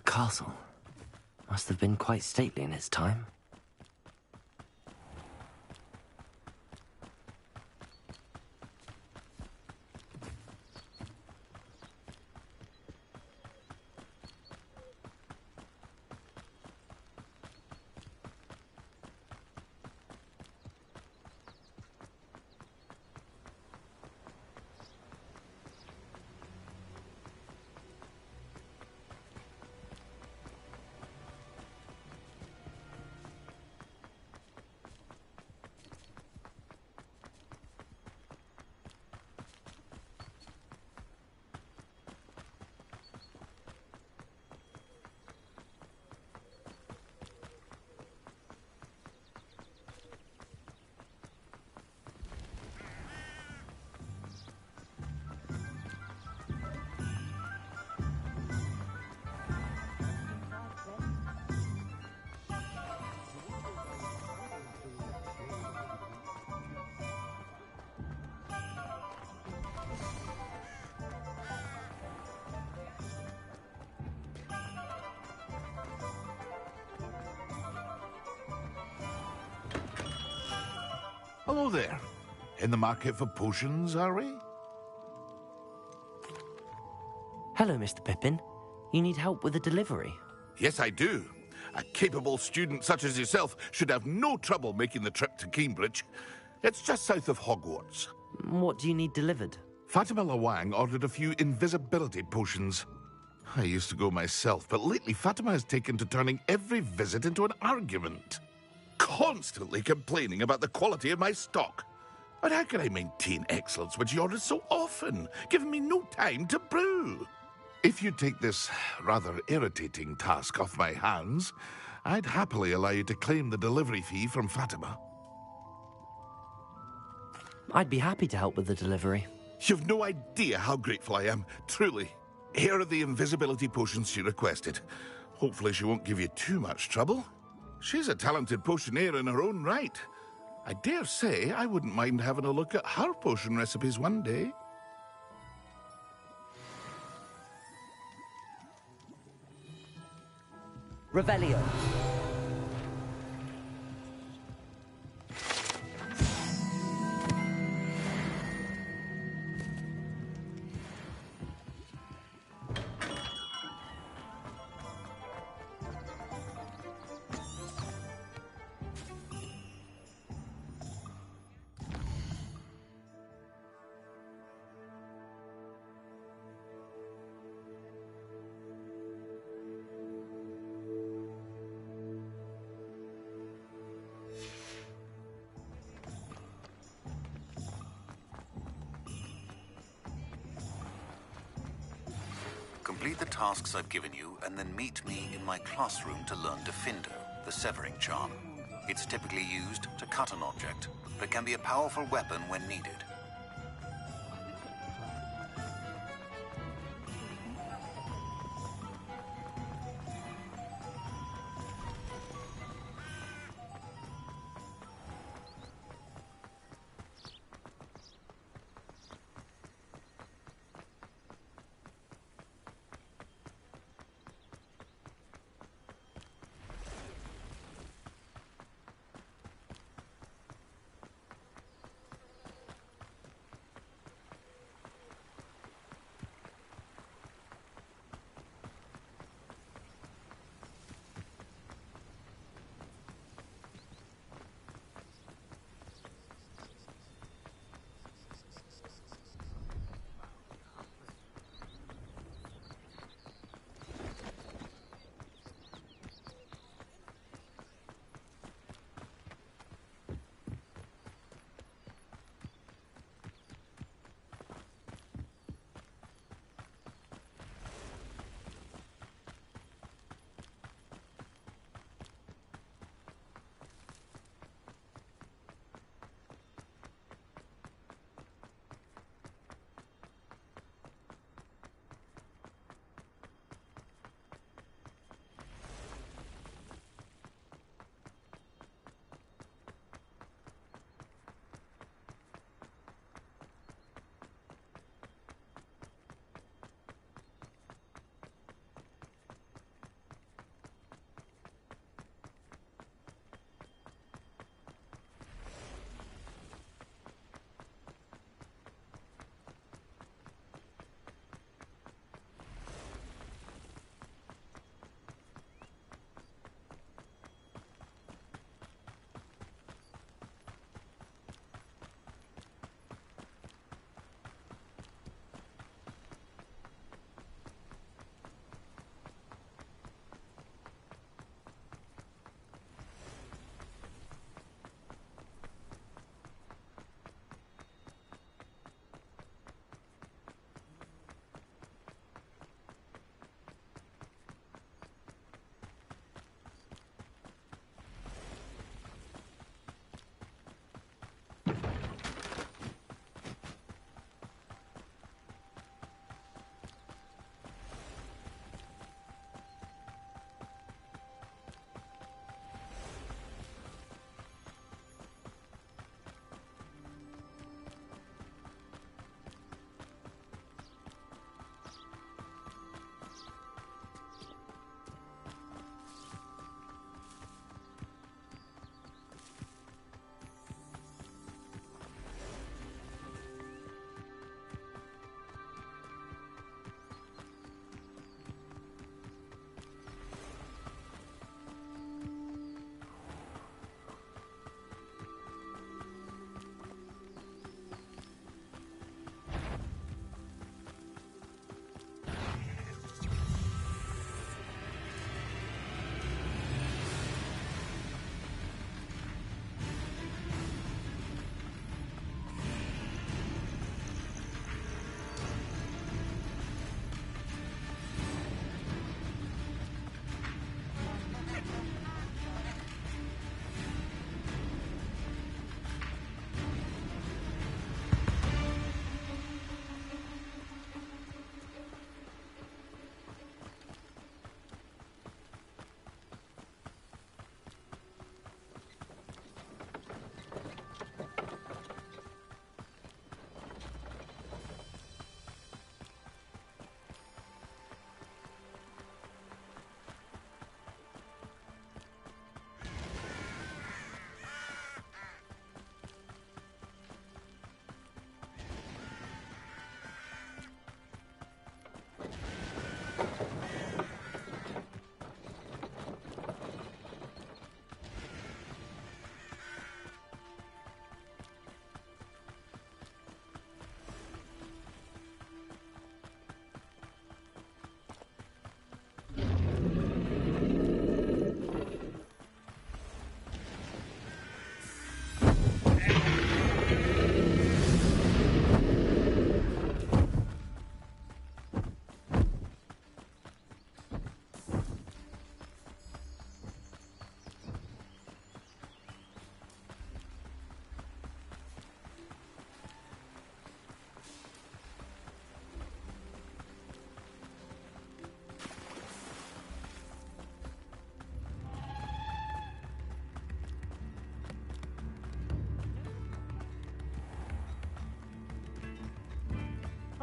castle. Must have been quite stately in its time. Hello there. In the market for potions, are we? Hello, Mr. Pippin. You need help with a delivery? Yes, I do. A capable student such as yourself should have no trouble making the trip to Cambridge. It's just south of Hogwarts. What do you need delivered? Fatima Lawang ordered a few invisibility potions. I used to go myself, but lately Fatima has taken to turning every visit into an argument. Constantly complaining about the quality of my stock. But how can I maintain excellence when she orders so often, giving me no time to brew? If you take this rather irritating task off my hands, I'd happily allow you to claim the delivery fee from Fatima. I'd be happy to help with the delivery. You've no idea how grateful I am, truly. Here are the invisibility potions she requested. Hopefully she won't give you too much trouble. She's a talented potioneer in her own right. I dare say I wouldn't mind having a look at her potion recipes one day. Revelio. Complete the tasks I've given you, and then meet me in my classroom to learn Defindo, the severing charm. It's typically used to cut an object, but can be a powerful weapon when needed.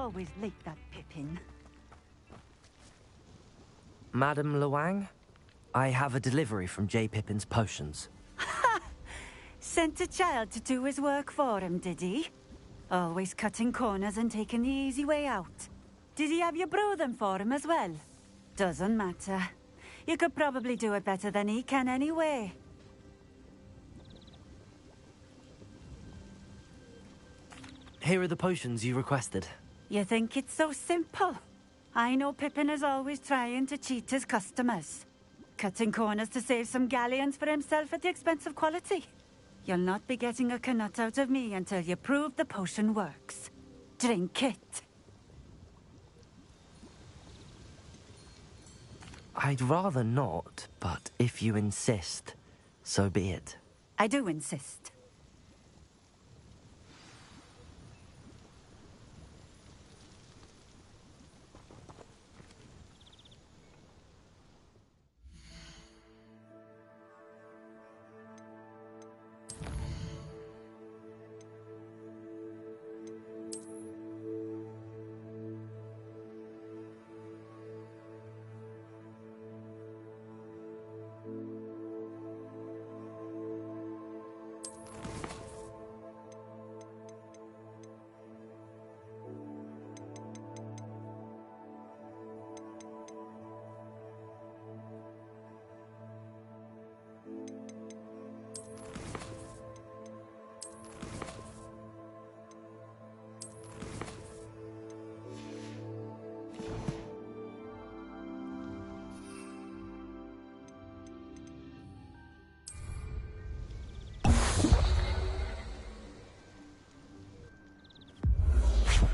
always like that, Pippin. Madam Luang, I have a delivery from J. Pippin's potions. Sent a child to do his work for him, did he? Always cutting corners and taking the easy way out. Did he have you brew them for him as well? Doesn't matter. You could probably do it better than he can anyway. Here are the potions you requested. You think it's so simple? I know Pippin is always trying to cheat his customers. Cutting corners to save some galleons for himself at the expense of quality. You'll not be getting a canut out of me until you prove the potion works. Drink it. I'd rather not, but if you insist, so be it. I do insist.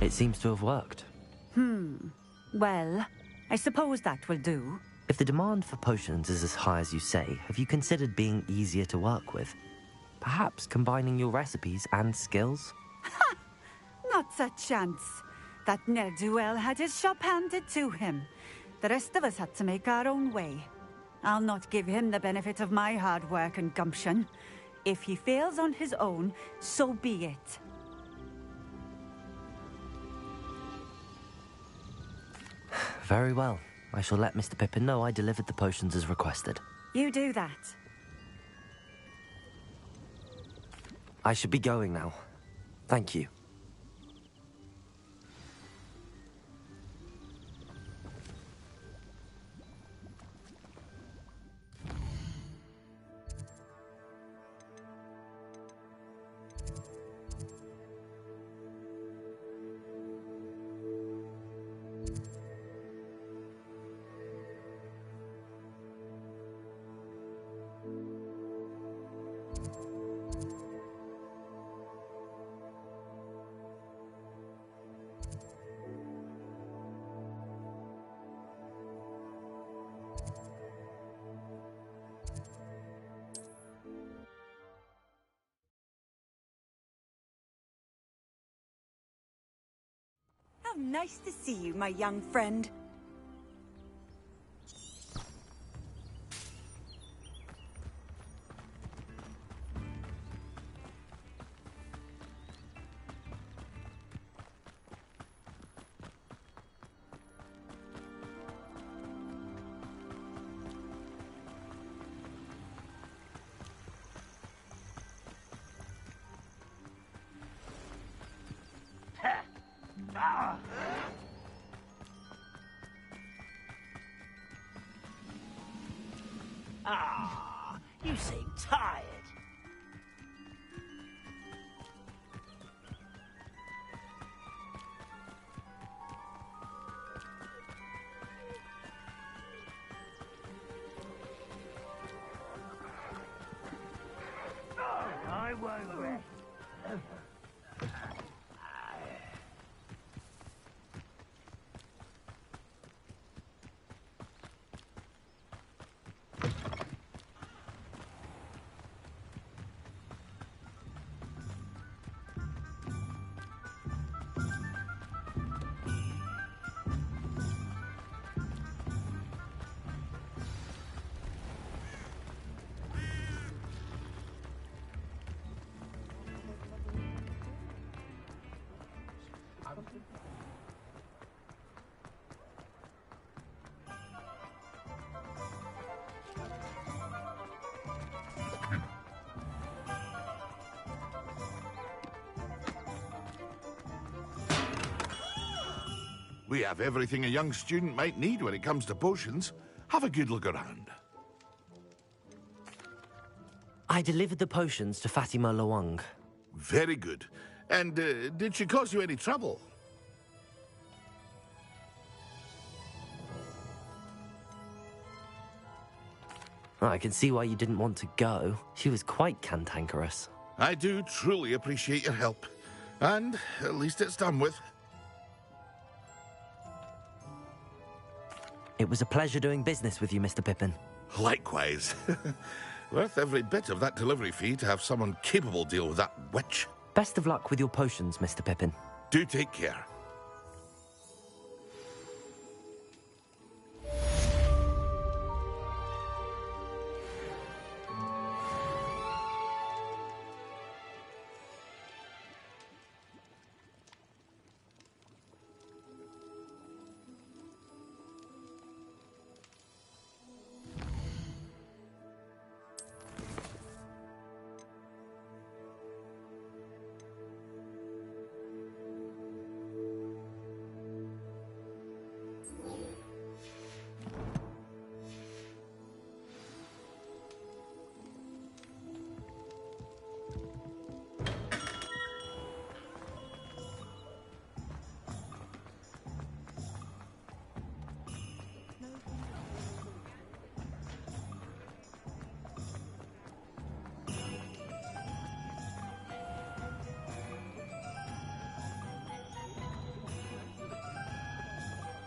It seems to have worked. Well, I suppose that will do. If the demand for potions is as high as you say, have you considered being easier to work with? Perhaps combining your recipes and skills? Not a chance. That ne'er-do-well had his shop handed to him. The rest of us had to make our own way. I'll not give him the benefit of my hard work and gumption. If he fails on his own, so be it. Very well. I shall let Mr. Pippin know I delivered the potions as requested. You do that. I should be going now. Thank you. How nice to see you, my young friend. You seem tired. I won't rest. We have everything a young student might need when it comes to potions. Have a good look around. I delivered the potions to Fatima Lawang. Very good. And did she cause you any trouble? I can see why you didn't want to go. She was quite cantankerous. I do truly appreciate your help. And at least it's done with. It was a pleasure doing business with you, Mr. Pippin. Likewise. Worth every bit of that delivery fee to have someone capable deal with that witch. Best of luck with your potions, Mr. Pippin. Do take care.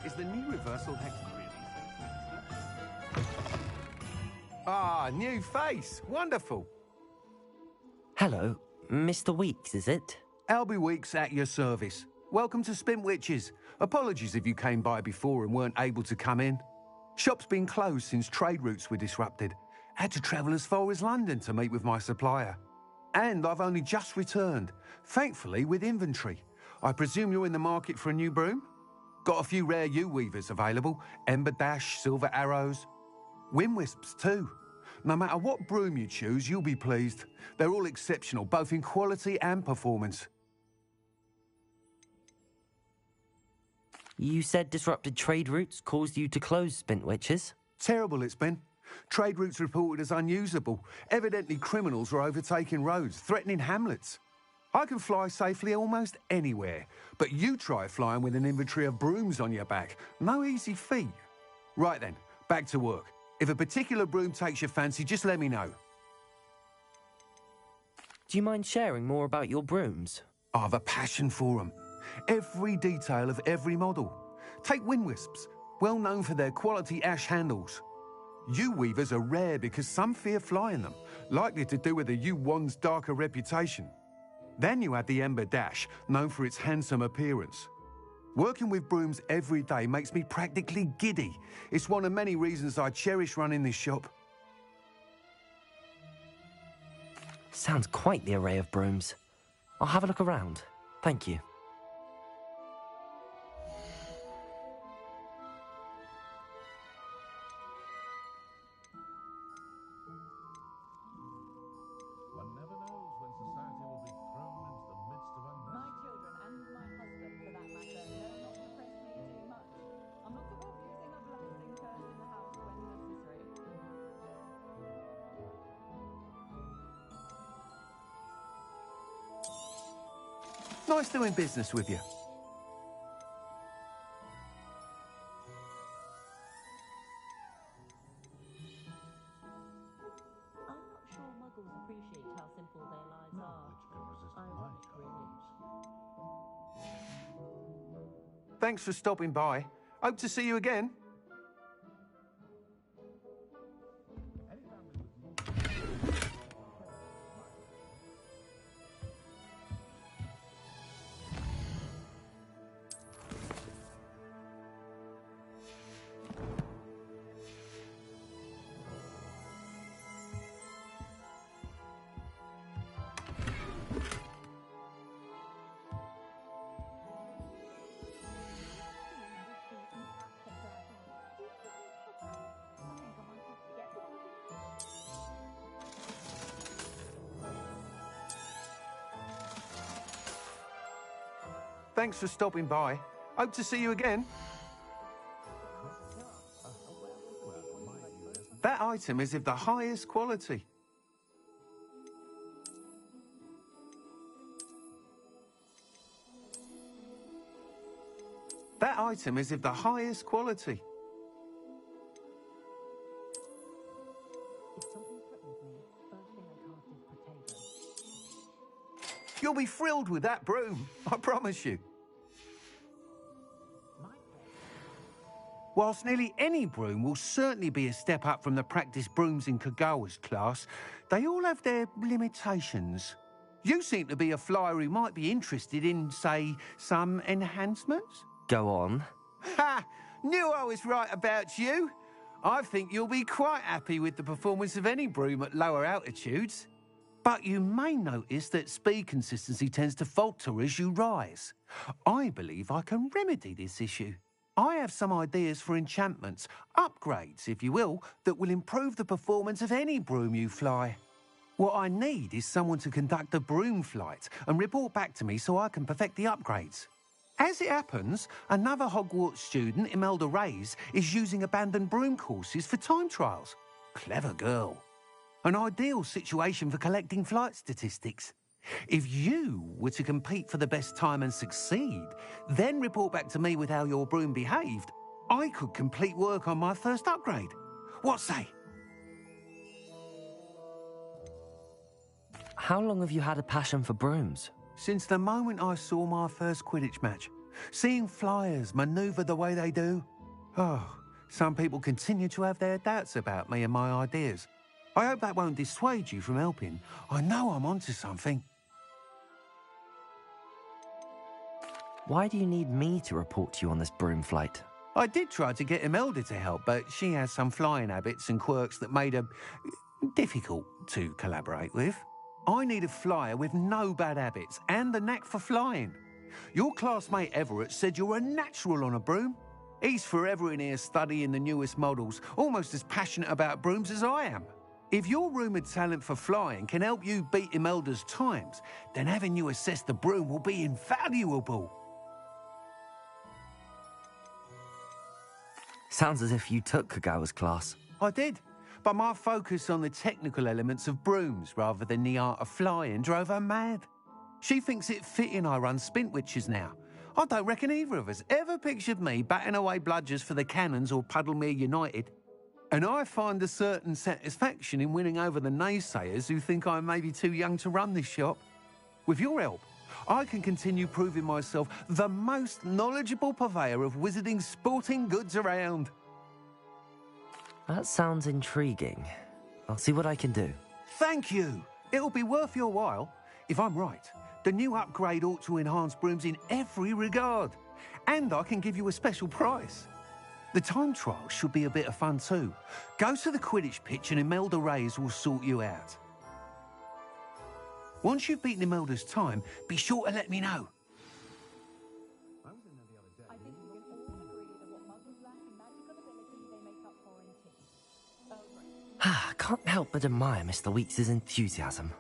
Is the new reversal hex really? Ah, new face. Wonderful. Hello, Mr. Weeks, is it? Albie Weeks at your service. Welcome to Spintwitches. Apologies if you came by before and weren't able to come in. Shop's been closed since trade routes were disrupted. Had to travel as far as London to meet with my supplier. And I've only just returned, thankfully with inventory. I presume you're in the market for a new broom? Got a few rare U-weavers available. Ember Dash, Silver Arrows. Wind Wisps too. No matter what broom you choose, you'll be pleased. They're all exceptional, both in quality and performance. You said disrupted trade routes caused you to close Spintwitches? Terrible it's been. Trade routes reported as unusable. Evidently criminals were overtaking roads, threatening hamlets. I can fly safely almost anywhere, but you try flying with an inventory of brooms on your back. No easy feat. Right then, back to work. If a particular broom takes your fancy, just let me know. Do you mind sharing more about your brooms? I've a passion for them. Every detail of every model. Take Wind Wisps, well known for their quality ash handles. U-weavers are rare because some fear flying them, likely to do with the U-wand's darker reputation. Then you have the Ember Dash, known for its handsome appearance. Working with brooms every day makes me practically giddy. It's one of many reasons I cherish running this shop. Sounds quite the array of brooms. I'll have a look around. Thank you. One never knows when society will be thrown into the midst of unrest. My children and my husband, for that matter, know not to press me too much. I'm not above using a blasting curse in the house when necessary. Nice doing business with you. I'm not sure muggles appreciate how simple their lives are. Thanks for stopping by. Hope to see you again. Thanks for stopping by. Hope to see you again. That item is of the highest quality. That item is of the highest quality. You'll be thrilled with that broom, I promise you. Whilst nearly any broom will certainly be a step up from the practice brooms in Kagawa's class, they all have their limitations. You seem to be a flyer who might be interested in, say, some enhancements? Go on. Ha! Knew I was right about you. I think you'll be quite happy with the performance of any broom at lower altitudes. But you may notice that speed consistency tends to falter as you rise. I believe I can remedy this issue. I have some ideas for enchantments, upgrades, if you will, that will improve the performance of any broom you fly. What I need is someone to conduct a broom flight and report back to me so I can perfect the upgrades. As it happens, another Hogwarts student, Imelda Reyes, is using abandoned broom courses for time trials. Clever girl. An ideal situation for collecting flight statistics. If you were to compete for the best time and succeed, then report back to me with how your broom behaved, I could complete work on my first upgrade. What say? How long have you had a passion for brooms? Since the moment I saw my first Quidditch match, seeing flyers manoeuvre the way they do. Oh, some people continue to have their doubts about me and my ideas. I hope that won't dissuade you from helping. I know I'm onto something. Why do you need me to report to you on this broom flight? I did try to get Imelda to help, but she has some flying habits and quirks that made her difficult to collaborate with. I need a flyer with no bad habits and the knack for flying. Your classmate Everett said you're a natural on a broom. He's forever in here studying the newest models, almost as passionate about brooms as I am. If your rumoured talent for flying can help you beat Imelda's times, then having you assess the broom will be invaluable. Sounds as if you took Kagawa's class. I did, but my focus on the technical elements of brooms rather than the art of flying drove her mad. She thinks it fitting I run Spintwitches now. I don't reckon either of us ever pictured me batting away bludgers for the Cannons or Puddlemere United. And I find a certain satisfaction in winning over the naysayers who think I may be too young to run this shop. With your help, I can continue proving myself the most knowledgeable purveyor of wizarding sporting goods around. That sounds intriguing. I'll see what I can do. Thank you. It'll be worth your while. If I'm right, the new upgrade ought to enhance brooms in every regard. And I can give you a special price. The time trial should be a bit of fun too. Go to the Quidditch pitch and Imelda Reyes will sort you out. Once you've beaten Imelda's time, be sure to let me know. I think we can all agree that what muggles lack in magical ability, they make up for in tea. Oh, right. Can't help but admire Mr. Weeks' enthusiasm.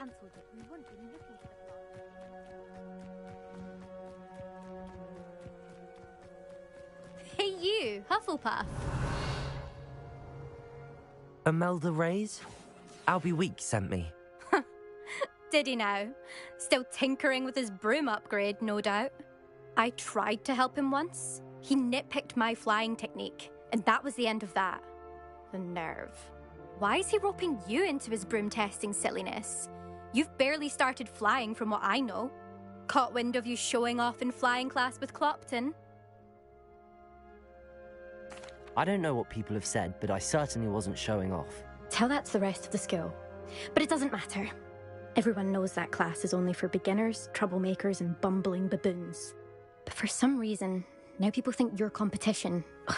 cancelled it, we wouldn't be looking for the flower. Hey you, Hufflepuff. Imelda Reyes? Albie Week sent me. Did he now? Still tinkering with his broom upgrade, no doubt. I tried to help him once. He nitpicked my flying technique, and that was the end of that. The nerve. Why is he roping you into his broom testing silliness? You've barely started flying from what I know. Caught wind of you showing off in flying class with Clopton. I don't know what people have said, but I certainly wasn't showing off. Tell that to the rest of the school. But it doesn't matter. Everyone knows that class is only for beginners, troublemakers, and bumbling baboons. But for some reason, now people think you're competition. Ugh,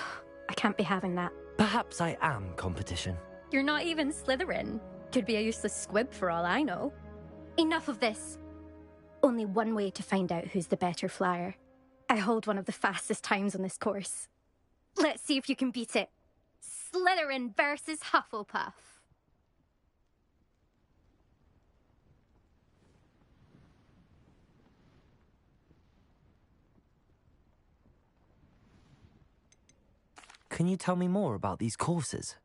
I can't be having that. Perhaps I am competition. You're not even Slytherin. Could be a useless squib for all I know. Enough of this. Only one way to find out who's the better flyer. I hold one of the fastest times on this course. Let's see if you can beat it. Slytherin versus Hufflepuff. Can you tell me more about these courses?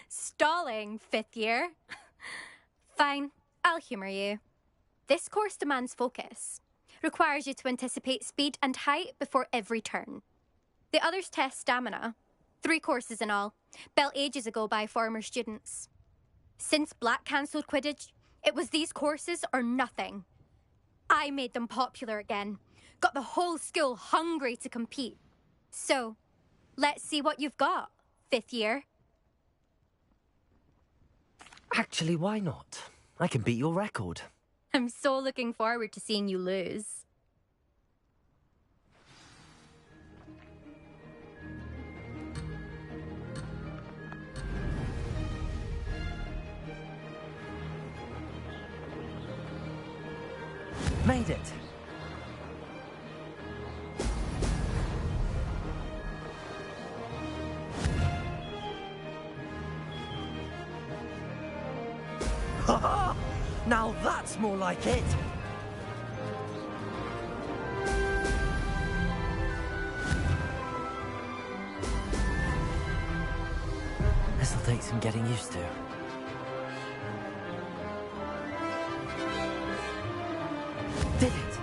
Stalling, 5th year. Fine, I'll humour you. This course demands focus. Requires you to anticipate speed and height before every turn. The others test stamina. 3 courses in all, built ages ago by former students. Since Black cancelled Quidditch, it was these courses or nothing. I made them popular again. Got the whole school hungry to compete. So, let's see what you've got, 5th year. Actually, why not? I can beat your record. I'm so looking forward to seeing you lose. Made it! Ha! Now that's more like it! This'll take some getting used to. Did it!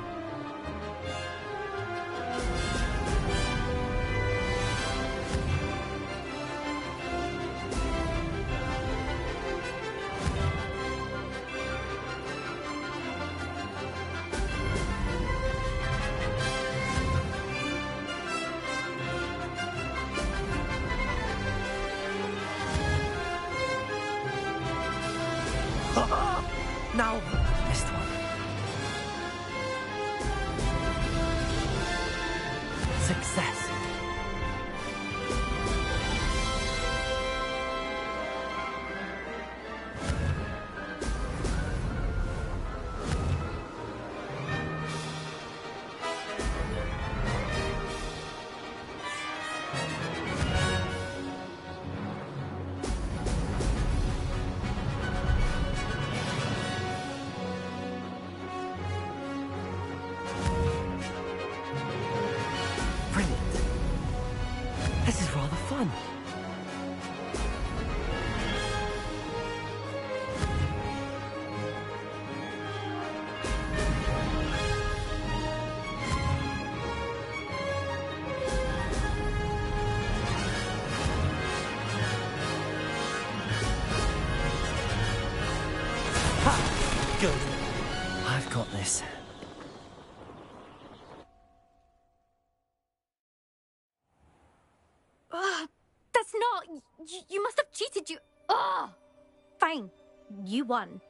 Now, missed one. Success. This is rather fun. Ha! Good. I've got this. That's not... You must have cheated, you... Ugh! Fine. You won.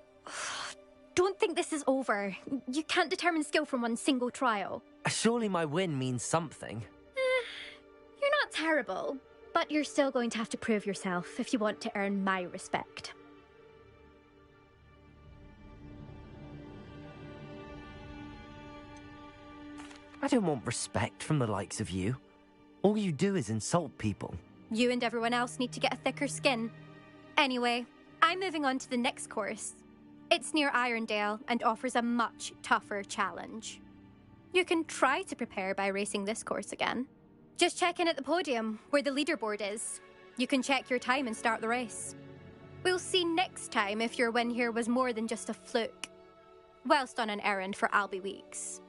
Don't think this is over. You can't determine skill from one single trial. Surely my win means something. You're not terrible, but you're still going to have to prove yourself if you want to earn my respect. I don't want respect from the likes of you. All you do is insult people. You and everyone else need to get a thicker skin. Anyway, I'm moving on to the next course. It's near Irondale and offers a much tougher challenge. You can try to prepare by racing this course again. Just check in at the podium, where the leaderboard is. You can check your time and start the race. We'll see next time if your win here was more than just a fluke, whilst on an errand for Albie Weeks.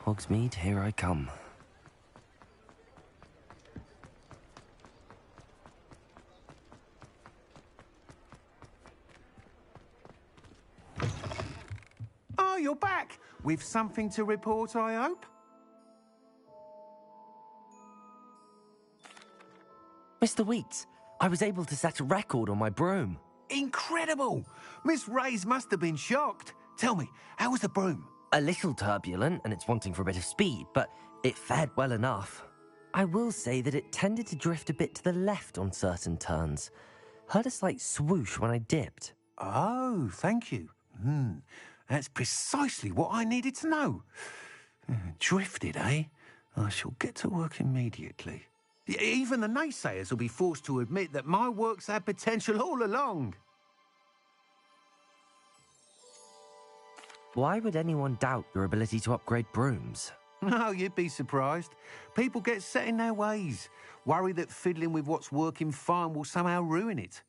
Hogsmeade, here I come. Oh, you're back! With something to report, I hope? Mr. Weeks, I was able to set a record on my broom. Incredible! Miss Reyes must have been shocked. Tell me, how was the broom? A little turbulent, and it's wanting for a bit of speed, but it fared well enough. I will say that it tended to drift a bit to the left on certain turns. Heard a slight swoosh when I dipped. Oh, thank you. That's precisely what I needed to know. Drifted, eh? I shall get to work immediately. Even the naysayers will be forced to admit that my work's had potential all along. Why would anyone doubt your ability to upgrade brooms? No, you'd be surprised. People get set in their ways, worry that fiddling with what's working fine will somehow ruin it.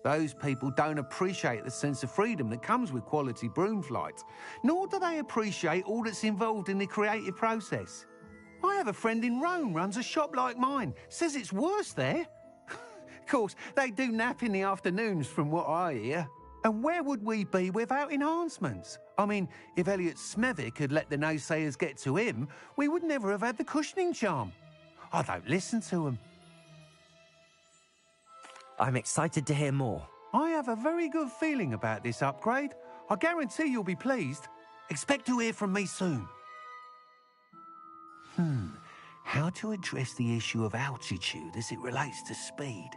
Those people don't appreciate the sense of freedom that comes with quality broom flight, nor do they appreciate all that's involved in the creative process. I have a friend in Rome runs a shop like mine, says it's worse there. Of course, they do nap in the afternoons from what I hear. And where would we be without enhancements? I mean, if Elliot Smethwick had let the naysayers get to him, we would never have had the cushioning charm. I don't listen to them. I'm excited to hear more. I have a very good feeling about this upgrade. I guarantee you'll be pleased. Expect to hear from me soon. How to address the issue of altitude as it relates to speed?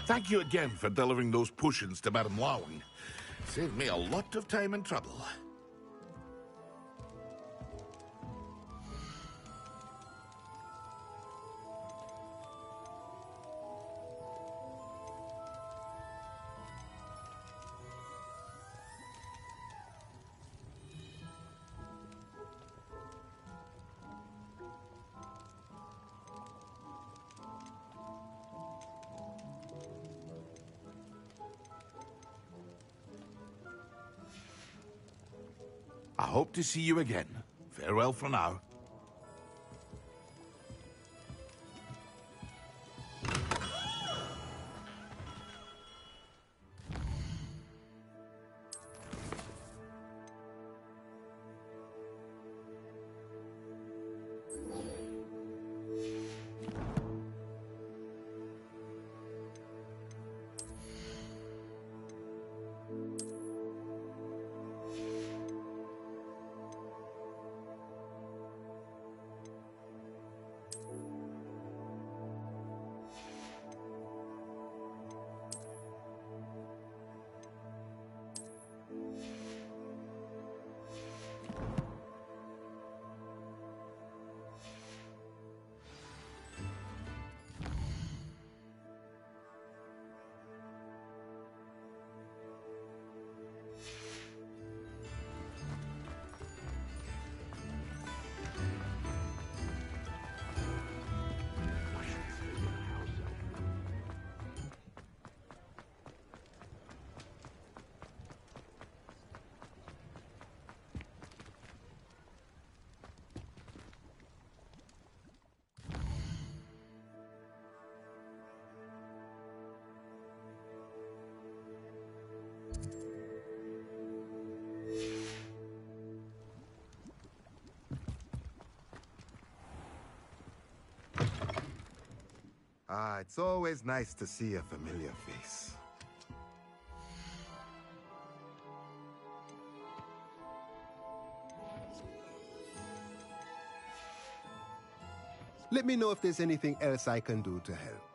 Thank you again for delivering those potions to Madame Lowing. Saved me a lot of time and trouble. I hope to see you again. Farewell for now. Ah, it's always nice to see a familiar face. Let me know if there's anything else I can do to help.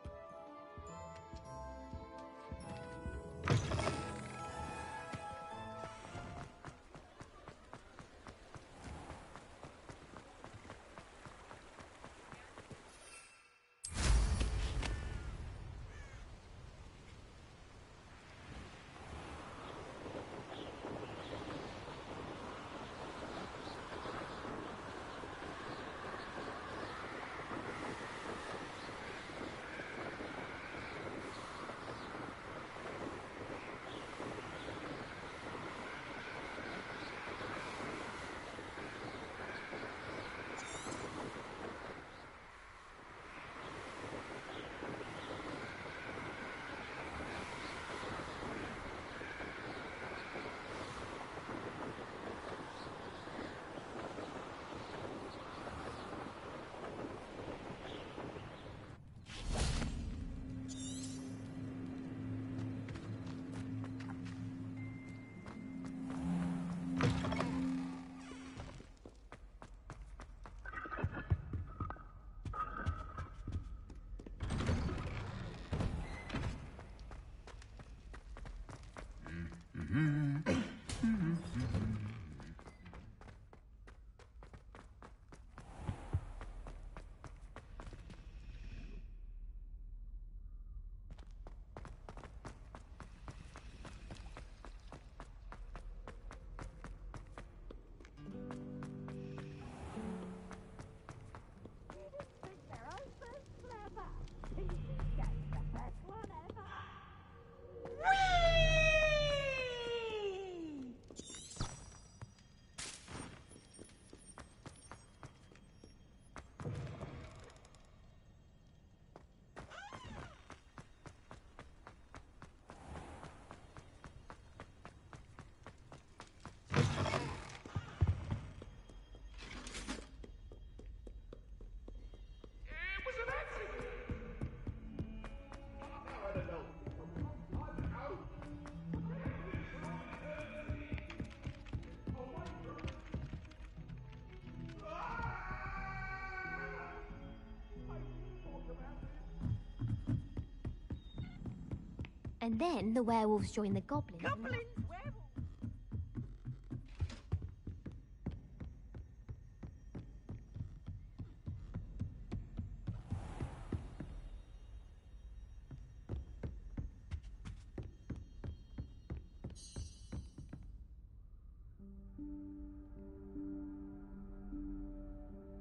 And then the werewolves join the goblins. Goblins! Werewolves!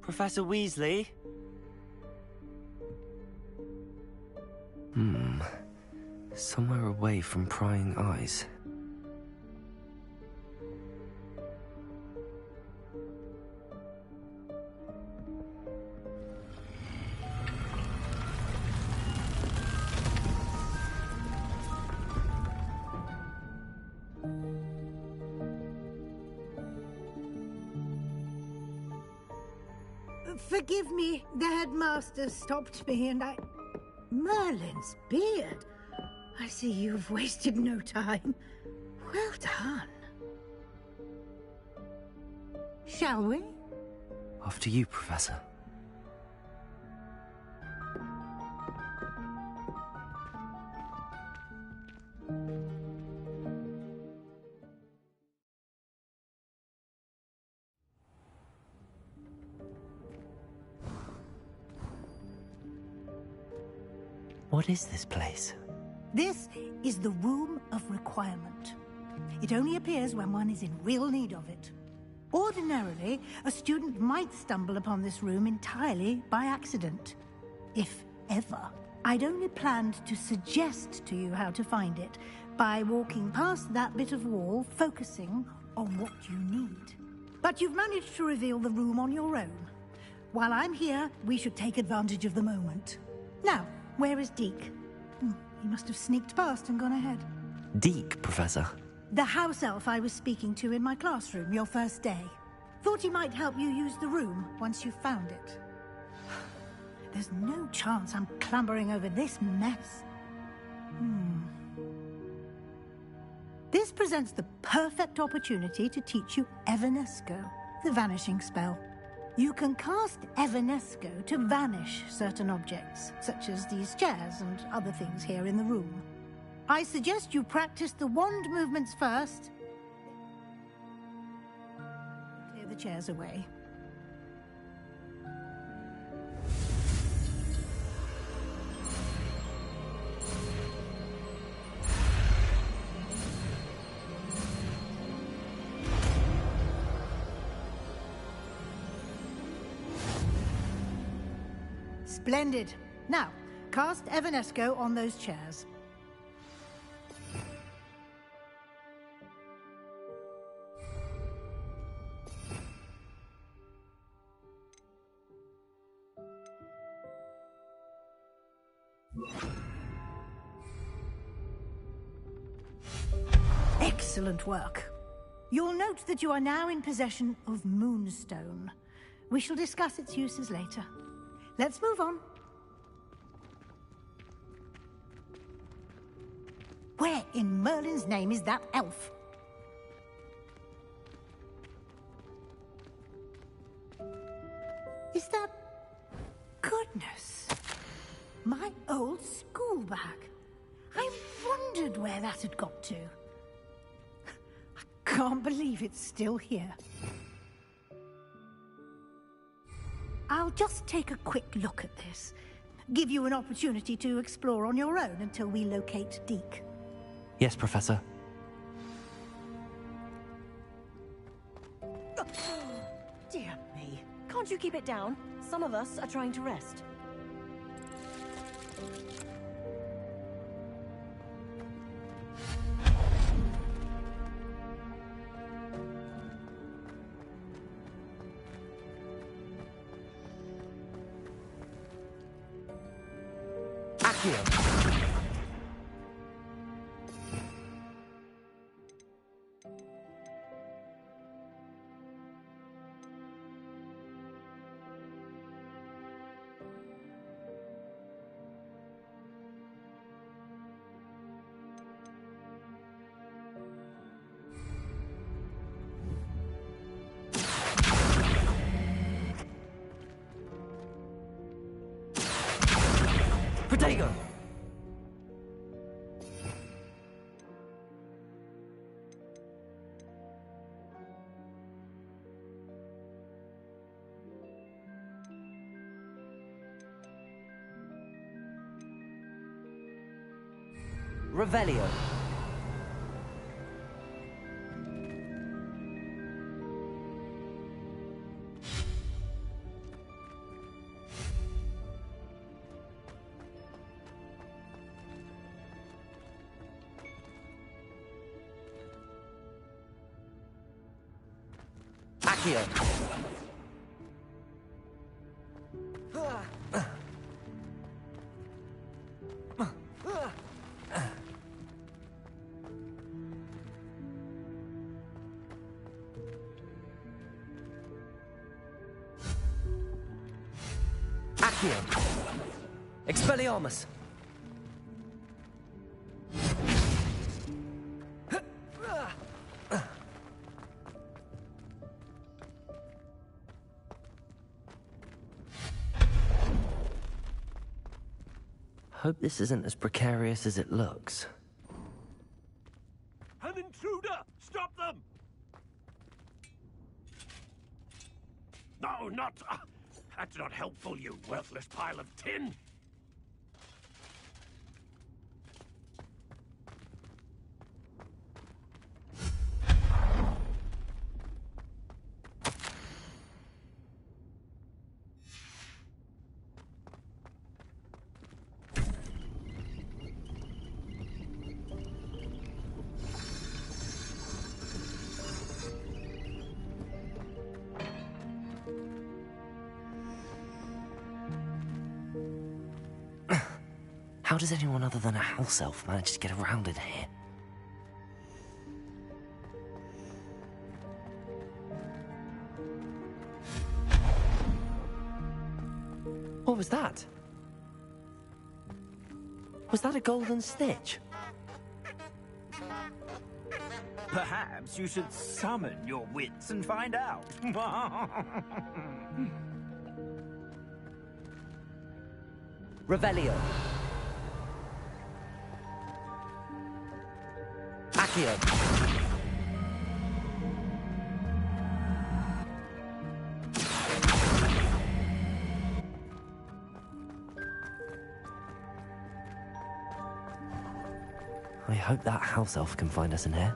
Professor Weasley? Somewhere away from prying eyes. Forgive me, the headmaster stopped me and I... Merlin's beard. I see you've wasted no time. Well done. Shall we? After you, Professor. What is this place? This is the Room of Requirement. It only appears when one is in real need of it. Ordinarily, a student might stumble upon this room entirely by accident. If ever. I'd only planned to suggest to you how to find it by walking past that bit of wall, focusing on what you need. But you've managed to reveal the room on your own. While I'm here, we should take advantage of the moment. Now, where is Deke? He must have sneaked past and gone ahead. Deke, Professor. The house elf I was speaking to in my classroom your first day. Thought he might help you use the room once you found it. There's no chance I'm clambering over this mess. This presents the perfect opportunity to teach you Evanesco, the vanishing spell. You can cast Evanesco to vanish certain objects, such as these chairs and other things here in the room. I suggest you practice the wand movements first. Clear the chairs away. Splendid. Now, cast Evanesco on those chairs. Excellent work. You'll note that you are now in possession of Moonstone. We shall discuss its uses later. Let's move on. Where in Merlin's name is that elf? Is that... Goodness. My old school bag. I wondered where that had got to. I can't believe it's still here. I'll just take a quick look at this. Give you an opportunity to explore on your own until we locate Deke. Yes, Professor. Dear me. Can't you keep it down? Some of us are trying to rest. Protego! Revelio. Accio. Accio. Expelliarmus. Hope this isn't as precarious as it looks. An intruder! Stop them! No, not... that's not helpful, you worthless pile of tin! How does anyone other than a house elf manage to get around in here? What was that? Was that a golden snitch? Perhaps you should summon your wits and find out. Revelio. Accio. I hope that house elf can find us in here.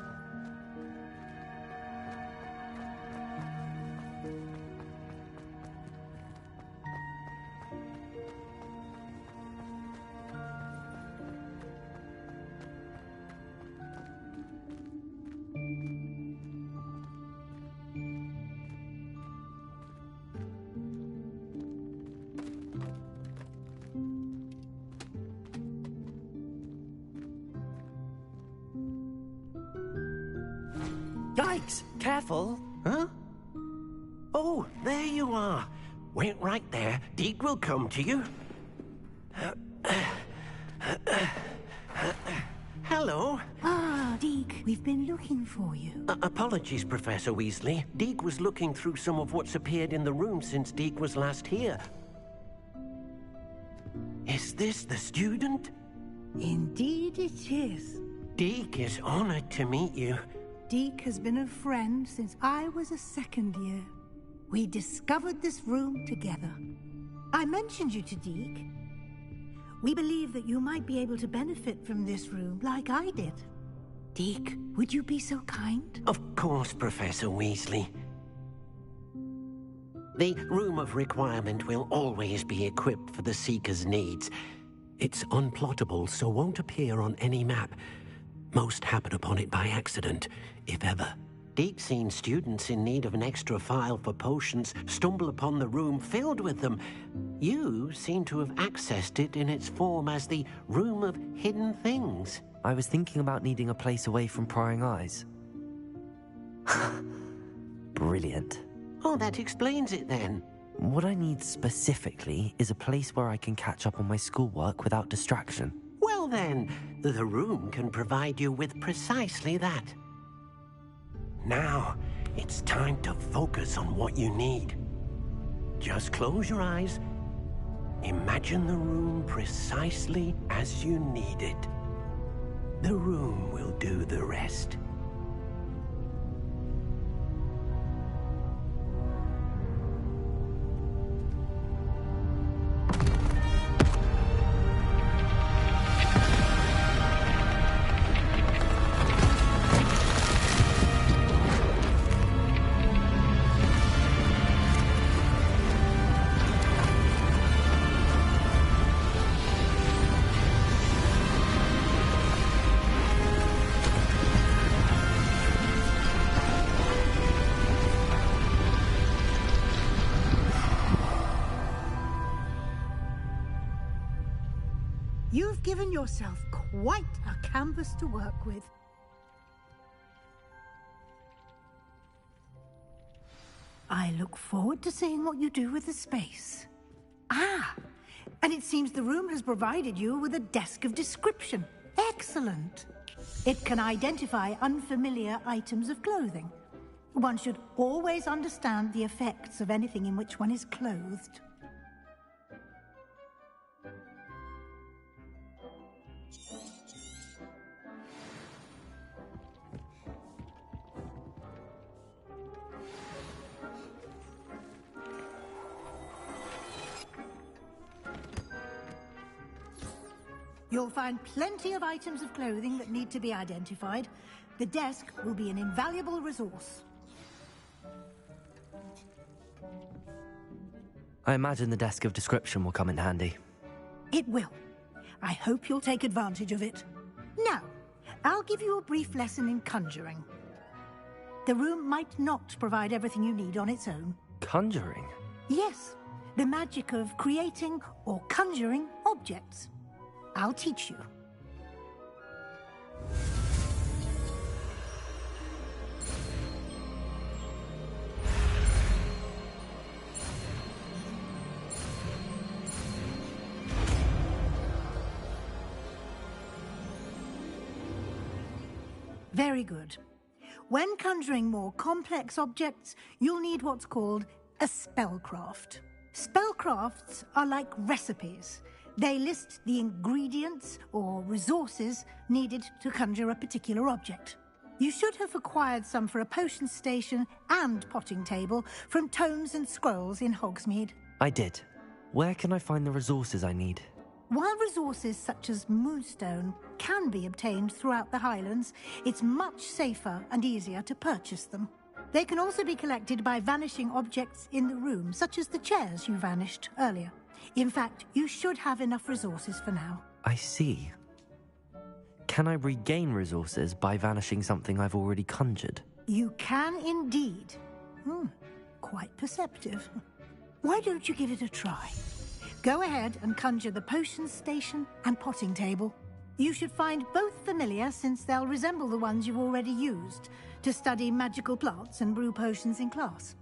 Yikes! Careful! Huh? Oh, there you are. Wait right there. Deke will come to you. Hello. Ah, Deke, we've been looking for you. Apologies, Professor Weasley. Deke was looking through some of what's appeared in the room since Deke was last here. Is this the student? Indeed it is. Deke is honored to meet you. Deke has been a friend since I was a second year. We discovered this room together. I mentioned you to Deke. We believe that you might be able to benefit from this room like I did. Deke, would you be so kind? Of course, Professor Weasley. The Room of Requirement will always be equipped for the Seeker's needs. It's unplottable, so won't appear on any map. Most happen upon it by accident, if ever. Deke's seen students in need of an extra file for potions stumble upon the room filled with them. You seem to have accessed it in its form as the Room of Hidden Things. I was thinking about needing a place away from prying eyes. Brilliant. Oh, that explains it then. What I need specifically is a place where I can catch up on my schoolwork without distraction. Well then, the room can provide you with precisely that. Now, it's time to focus on what you need. Just close your eyes. Imagine the room precisely as you need it. The room will do the rest. You've given yourself quite a canvas to work with. I look forward to seeing what you do with the space. Ah, and it seems the room has provided you with a desk of description. Excellent. It can identify unfamiliar items of clothing. One should always understand the effects of anything in which one is clothed. You'll find plenty of items of clothing that need to be identified. The desk will be an invaluable resource. I imagine the desk of description will come in handy. It will. I hope you'll take advantage of it. Now, I'll give you a brief lesson in conjuring. The room might not provide everything you need on its own. Conjuring? Yes, the magic of creating or conjuring objects. I'll teach you. Very good. When conjuring more complex objects, you'll need what's called a spellcraft. Spellcrafts are like recipes. They list the ingredients or resources needed to conjure a particular object. You should have acquired some for a potion station and potting table from tomes and scrolls in Hogsmeade. I did. Where can I find the resources I need? While resources such as moonstone can be obtained throughout the Highlands, it's much safer and easier to purchase them. They can also be collected by vanishing objects in the room, such as the chairs you vanished earlier. In fact, you should have enough resources for now. I see. Can I regain resources by vanishing something I've already conjured? You can indeed. Quite perceptive. Why don't you give it a try? Go ahead and conjure the potion station and potting table. You should find both familiar, since they'll resemble the ones you've already used to study magical plants and brew potions in class.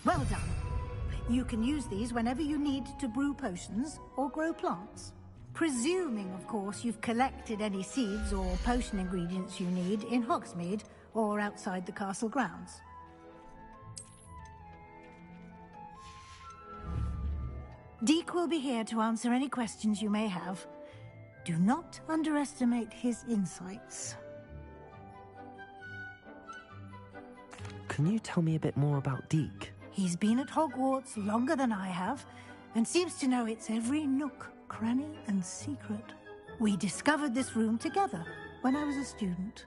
Well done. You can use these whenever you need to brew potions or grow plants. Presuming, of course, you've collected any seeds or potion ingredients you need in Hogsmeade or outside the castle grounds. Deek will be here to answer any questions you may have. Do not underestimate his insights. Can you tell me a bit more about Deek? He's been at Hogwarts longer than I have, and seems to know its every nook, cranny, and secret. We discovered this room together when I was a student.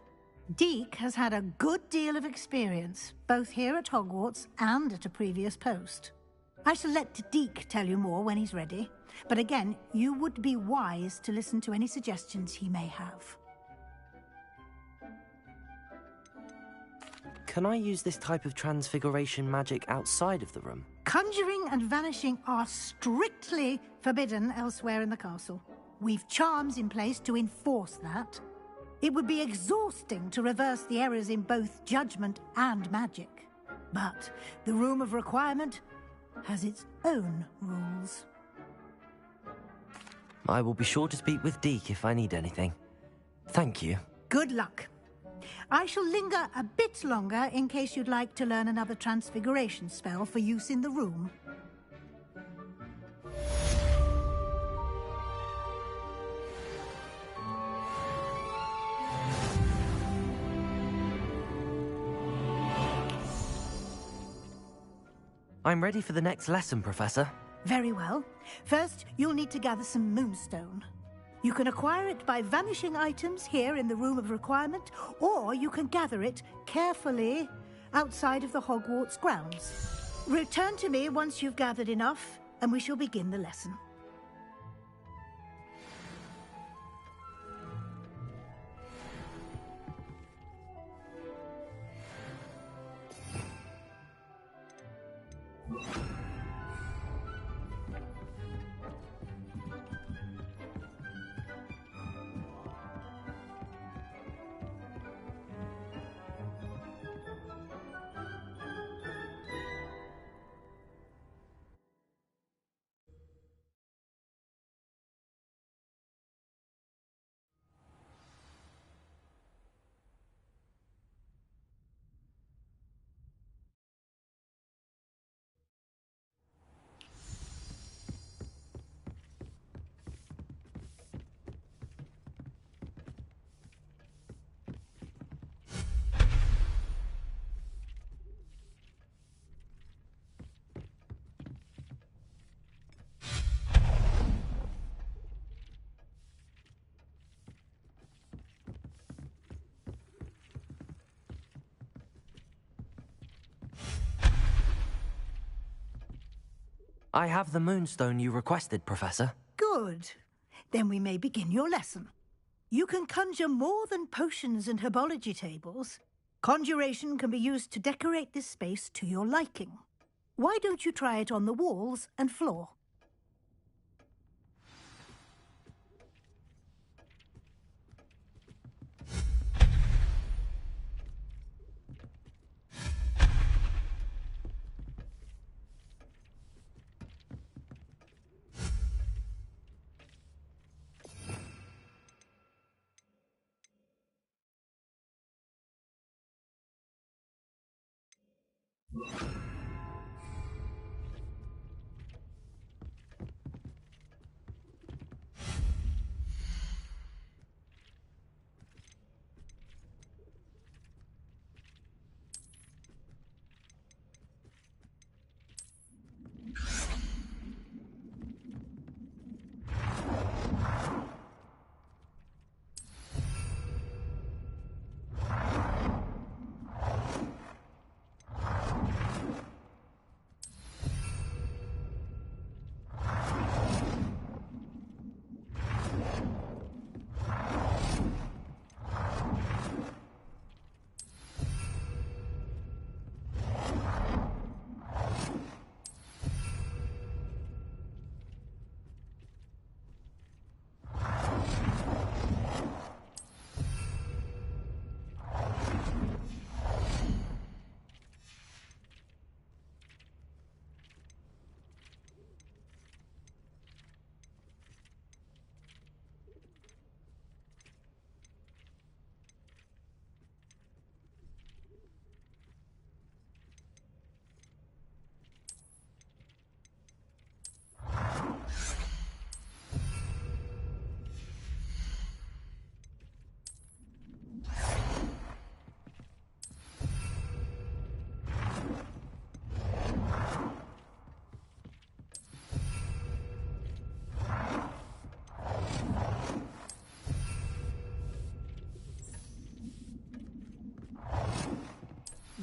Deek has had a good deal of experience, both here at Hogwarts and at a previous post. I shall let Deke tell you more when he's ready. But again, you would be wise to listen to any suggestions he may have. Can I use this type of transfiguration magic outside of the room? Conjuring and vanishing are strictly forbidden elsewhere in the castle. We've charms in place to enforce that. It would be exhausting to reverse the errors in both judgment and magic. But the Room of Requirement has its own rules. I will be sure to speak with Deke if I need anything. Thank you. Good luck. I shall linger a bit longer in case you'd like to learn another transfiguration spell for use in the room. I'm ready for the next lesson, Professor. Very well. First, you'll need to gather some moonstone. You can acquire it by vanishing items here in the Room of Requirement, or you can gather it carefully outside of the Hogwarts grounds. Return to me once you've gathered enough, and we shall begin the lesson. I have the moonstone you requested, Professor. Good. Then we may begin your lesson. You can conjure more than potions and herbology tables. Conjuration can be used to decorate this space to your liking. Why don't you try it on the walls and floor?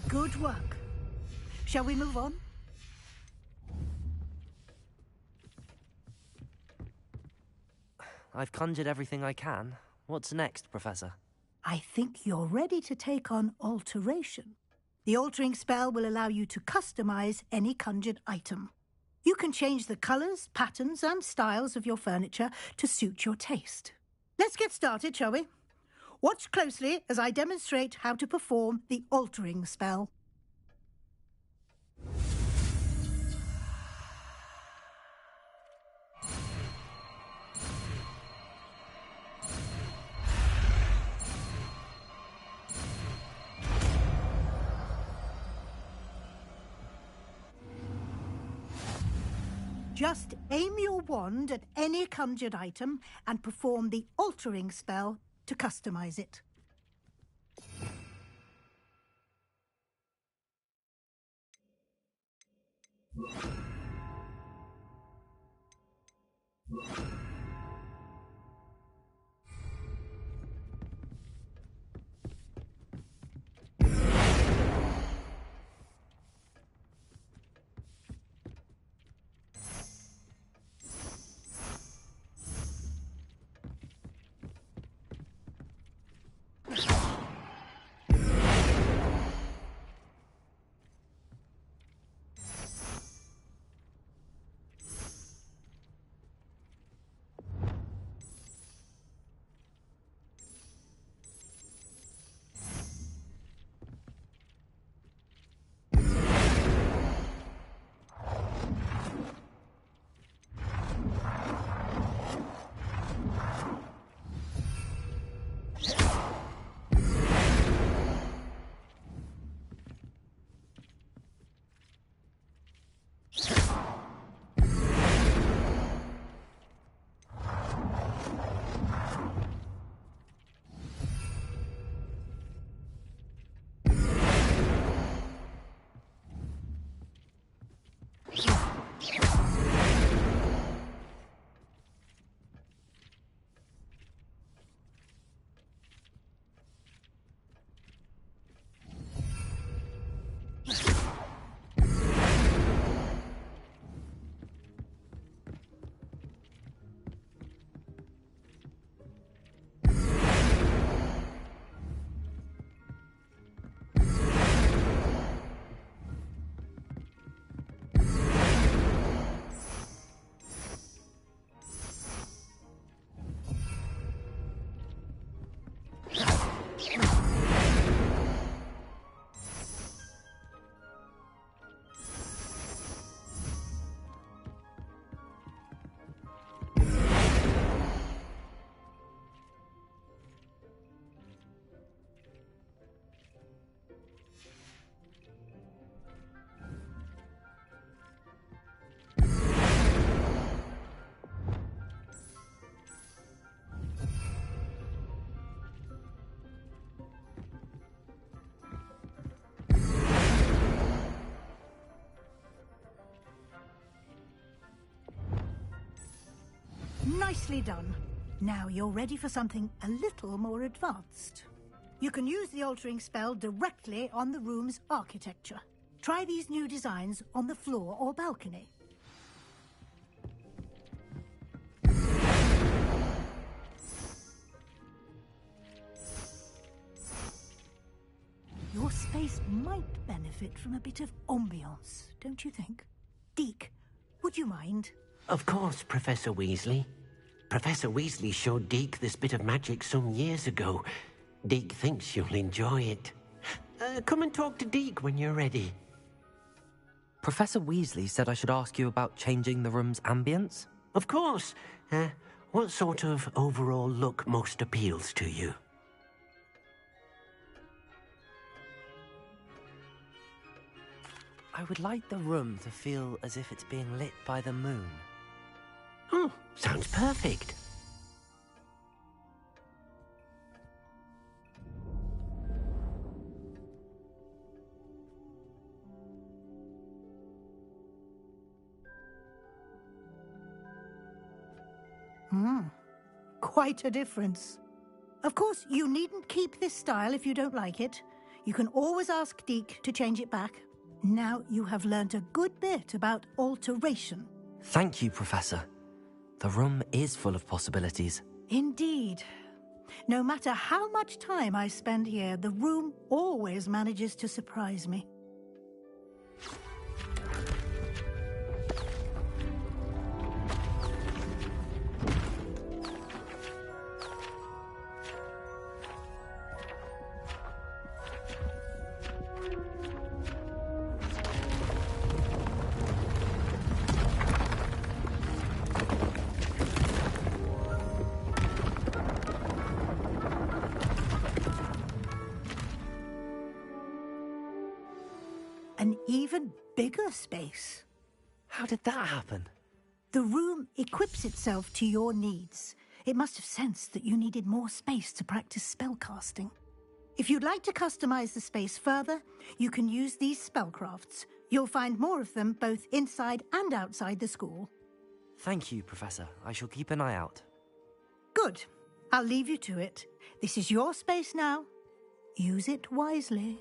Good work. Shall we move on? I've conjured everything I can. What's next, Professor? I think you're ready to take on alteration. The altering spell will allow you to customize any conjured item. You can change the colors, patterns, and styles of your furniture to suit your taste. Let's get started, shall we? Watch closely as I demonstrate how to perform the altering spell. Just aim your wand at any conjured item and perform the altering spell to customize it. Nicely done. Now you're ready for something a little more advanced. You can use the altering spell directly on the room's architecture. Try these new designs on the floor or balcony. Your space might benefit from a bit of ambiance, don't you think? Deke, would you mind? Of course, Professor Weasley. Professor Weasley showed Deke this bit of magic some years ago. Deke thinks you'll enjoy it. Come and talk to Deke when you're ready. Professor Weasley said I should ask you about changing the room's ambience? Of course. What sort of overall look most appeals to you? I would like the room to feel as if it's being lit by the moon. Oh, sounds perfect. Quite a difference. Of course, you needn't keep this style if you don't like it. You can always ask Deke to change it back. Now you have learnt a good bit about alteration. Thank you, Professor. The room is full of possibilities. Indeed. No matter how much time I spend here, the room always manages to surprise me. An even bigger space. How did that happen? The room equips itself to your needs. It must have sensed that you needed more space to practice spellcasting. If you'd like to customize the space further, you can use these spellcrafts. You'll find more of them both inside and outside the school. Thank you, Professor. I shall keep an eye out. Good. I'll leave you to it. This is your space now. Use it wisely.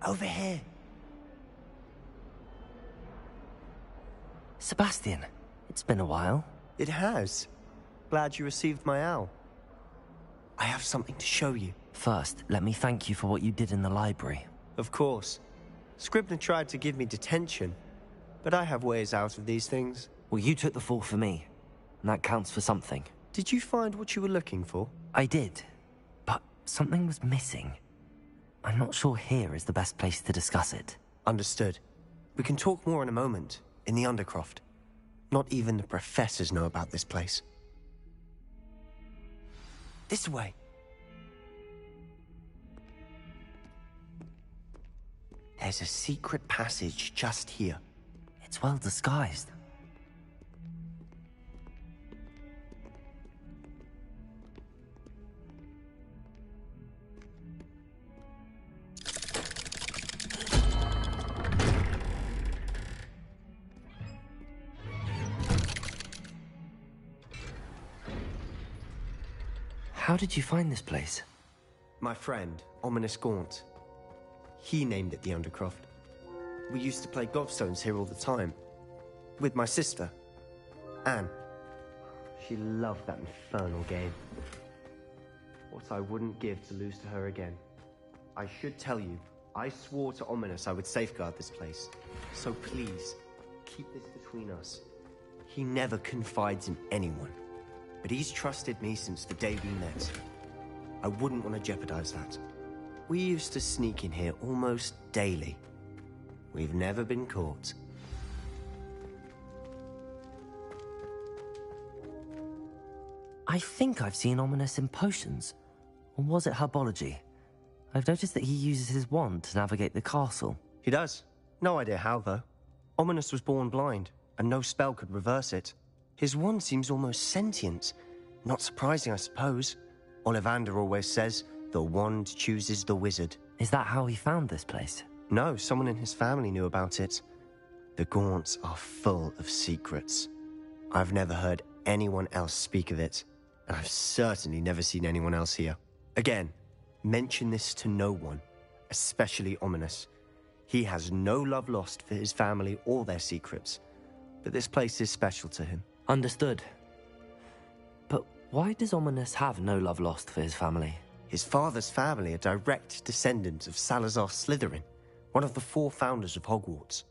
Over here. Sebastian, it's been a while. It has. Glad you received my owl. I have something to show you. First, let me thank you for what you did in the library. Of course. Scribner tried to give me detention, but I have ways out of these things. Well, you took the fall for me, and that counts for something. Did you find what you were looking for? I did, but something was missing. I'm not sure here is the best place to discuss it. Understood. We can talk more in a moment, in the Undercroft. Not even the professors know about this place. This way. There's a secret passage just here. It's well disguised. How did you find this place? My friend, Ominous Gaunt. He named it the Undercroft. We used to play gobstones here all the time. With my sister, Anne. She loved that infernal game. What I wouldn't give to lose to her again. I should tell you, I swore to Ominous I would safeguard this place. So please, keep this between us. He never confides in anyone. But he's trusted me since the day we met. I wouldn't want to jeopardize that. We used to sneak in here almost daily. We've never been caught. I think I've seen Ominous in potions. Or was it herbology? I've noticed that he uses his wand to navigate the castle. He does. No idea how, though. Ominous was born blind, and no spell could reverse it. His wand seems almost sentient. Not surprising, I suppose. Ollivander always says, the wand chooses the wizard. Is that how he found this place? No, someone in his family knew about it. The Gaunts are full of secrets. I've never heard anyone else speak of it, and I've certainly never seen anyone else here. Again, mention this to no one, especially Ominous. He has no love lost for his family or their secrets, but this place is special to him. Understood. But why does Ominous have no love lost for his family? His father's family are direct descendants of Salazar Slytherin, one of the 4 founders of Hogwarts.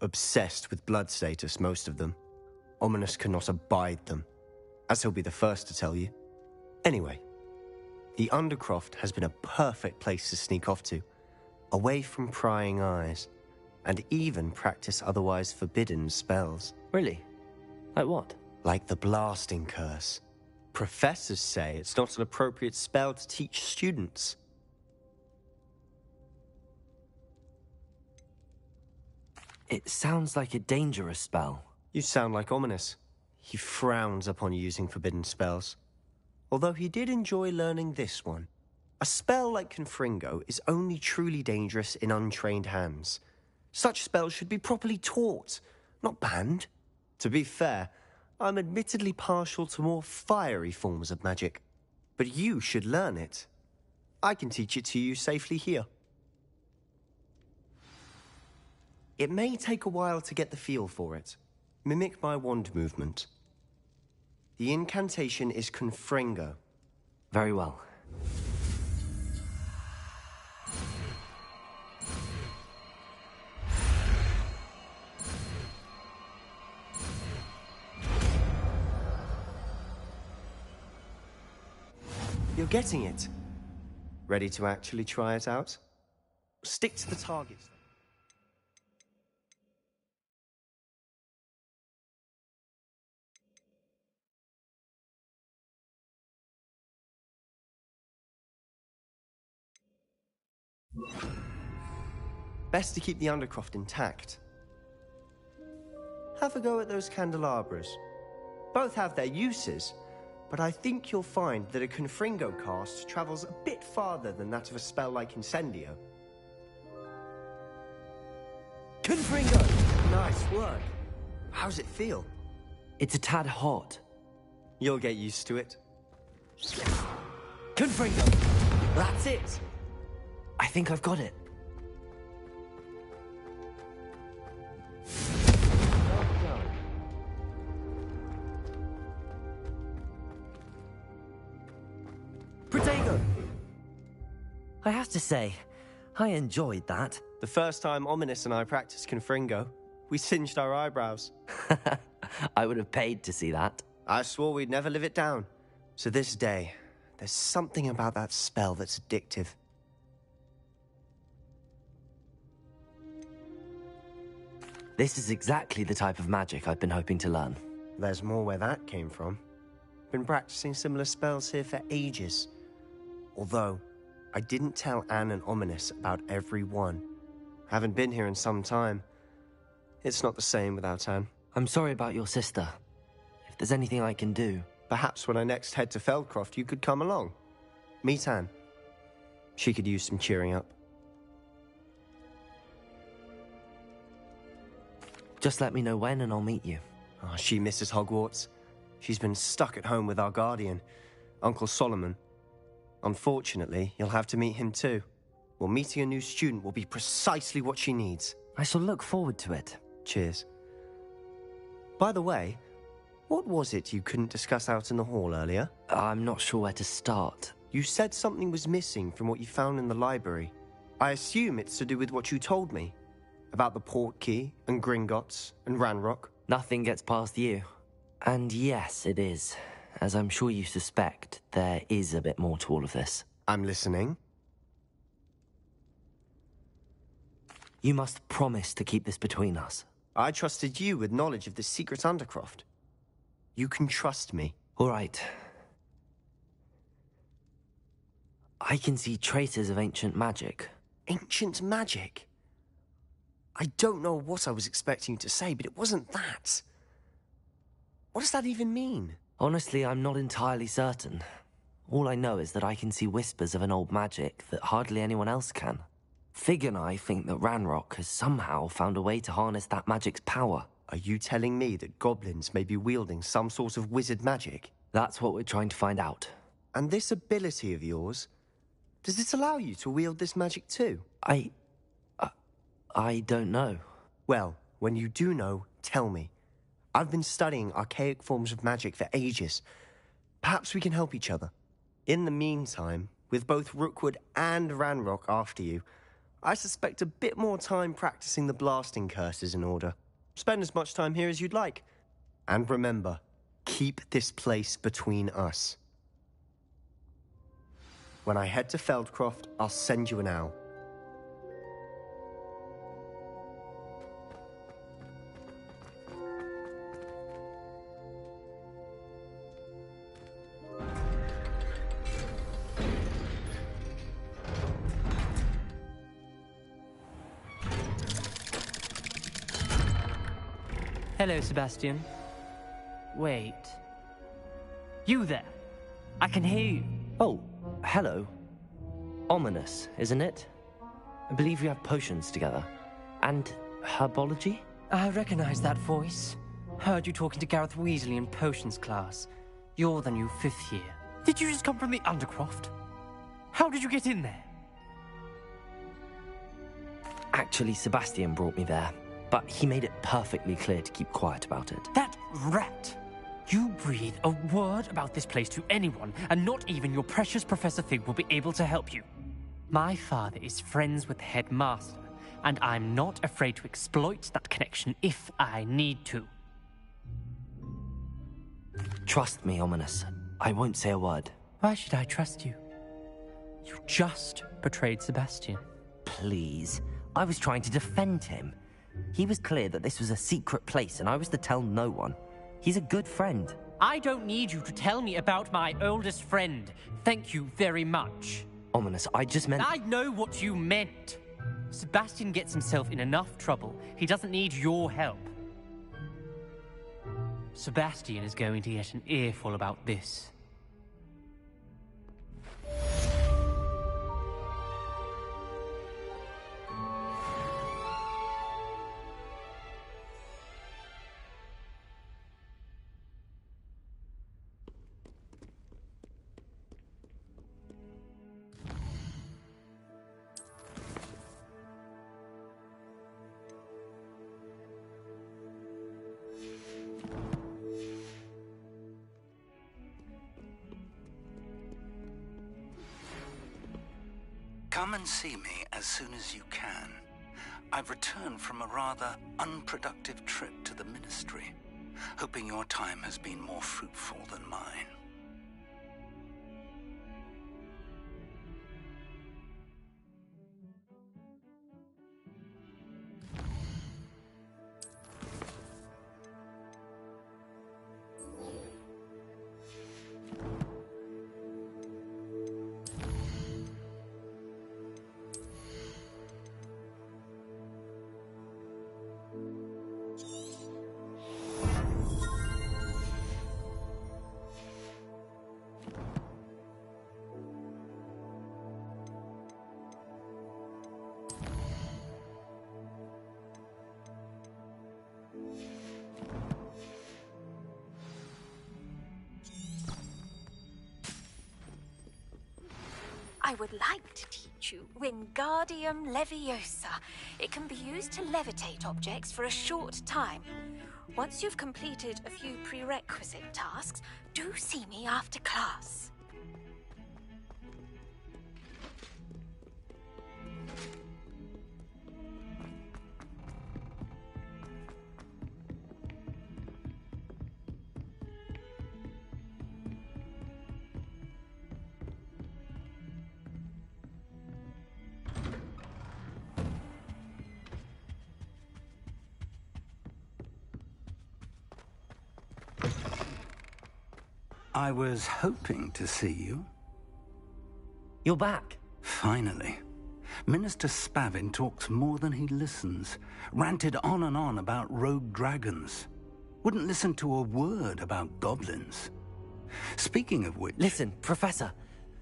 Obsessed with blood status, most of them. Ominous cannot abide them, as he'll be the first to tell you. Anyway, the Undercroft has been a perfect place to sneak off to, away from prying eyes, and even practice otherwise forbidden spells. Really? Like what? Like the Blasting Curse. Professors say it's not an appropriate spell to teach students. It sounds like a dangerous spell. You sound like Ominous. He frowns upon using forbidden spells. Although he did enjoy learning this one. A spell like Confringo is only truly dangerous in untrained hands. Such spells should be properly taught, not banned. To be fair, I'm admittedly partial to more fiery forms of magic. But you should learn it. I can teach it to you safely here. It may take a while to get the feel for it. Mimic my wand movement. The incantation is Confringo. Very well. You're getting it. Ready to actually try it out? Stick to the targets. Best to keep the Undercroft intact. Have a go at those candelabras. Both have their uses, but I think you'll find that a Confringo cast travels a bit farther than that of a spell like Incendio. Confringo! Nice work. How's it feel? It's a tad hot. You'll get used to it. Confringo! That's it! I think I've got it. Protego! I have to say, I enjoyed that. The first time Ominous and I practiced Confringo, we singed our eyebrows. I would have paid to see that. I swore we'd never live it down. To this day, there's something about that spell that's addictive. This is exactly the type of magic I've been hoping to learn. There's more where that came from. Been practicing similar spells here for ages. Although, I didn't tell Anne and Ominous about every one. Haven't been here in some time. It's not the same without Anne. I'm sorry about your sister. If there's anything I can do... Perhaps when I next head to Feldcroft, you could come along. Meet Anne. She could use some cheering up. Just let me know when and I'll meet you. Oh, she misses Hogwarts. She's been stuck at home with our guardian, Uncle Solomon. Unfortunately, you'll have to meet him too. Well, meeting a new student will be precisely what she needs. I shall look forward to it. Cheers. By the way, what was it you couldn't discuss out in the hall earlier? I'm not sure where to start. You said something was missing from what you found in the library. I assume it's to do with what you told me. About the Portkey, and Gringotts, and Ranrock. Nothing gets past you. And yes, it is. As I'm sure you suspect, there is a bit more to all of this. I'm listening. You must promise to keep this between us. I trusted you with knowledge of the secret Undercroft. You can trust me. All right. I can see traces of ancient magic. Ancient magic? I don't know what I was expecting you to say, but it wasn't that. What does that even mean? Honestly, I'm not entirely certain. All I know is that I can see whispers of an old magic that hardly anyone else can. Fig and I think that Ranrock has somehow found a way to harness that magic's power. Are you telling me that goblins may be wielding some sort of wizard magic? That's what we're trying to find out. And this ability of yours, does it allow you to wield this magic too? I don't know. Well, when you do know, tell me. I've been studying archaic forms of magic for ages. Perhaps we can help each other. In the meantime, with both Rookwood and Ranrock after you, I suspect a bit more time practicing the blasting curse is in order. Spend as much time here as you'd like. And remember, keep this place between us. When I head to Feldcroft, I'll send you an owl. Hello, Sebastian. Wait. You there? I can hear you. Oh, hello. Ominous, isn't it? I believe we have potions together. And herbology? I recognize that voice. Heard you talking to Gareth Weasley in potions class. You're the new 5th year. Did you just come from the Undercroft? How did you get in there? Actually, Sebastian brought me there. But he made it perfectly clear to keep quiet about it. That rat! You breathe a word about this place to anyone, and not even your precious Professor Fig will be able to help you. My father is friends with the headmaster, and I'm not afraid to exploit that connection if I need to. Trust me, Ominous. I won't say a word. Why should I trust you? You just betrayed Sebastian. Please. I was trying to defend him. He was clear that this was a secret place and I was to tell no one. He's a good friend. I don't need you to tell me about my oldest friend. Thank you very much. Ominous, I just meant... I know what you meant. Sebastian gets himself in enough trouble. He doesn't need your help. Sebastian is going to get an earful about this. Come and see me as soon as you can. I've returned from a rather unproductive trip to the Ministry, hoping your time has been more fruitful than mine. I would like to teach you Wingardium Leviosa. It can be used to levitate objects for a short time. Once you've completed a few prerequisite tasks, do see me after class. I was hoping to see you. You're back. Finally. Minister Spavin talks more than he listens. Ranted on and on about rogue dragons. Wouldn't listen to a word about goblins. Speaking of which... Listen, Professor.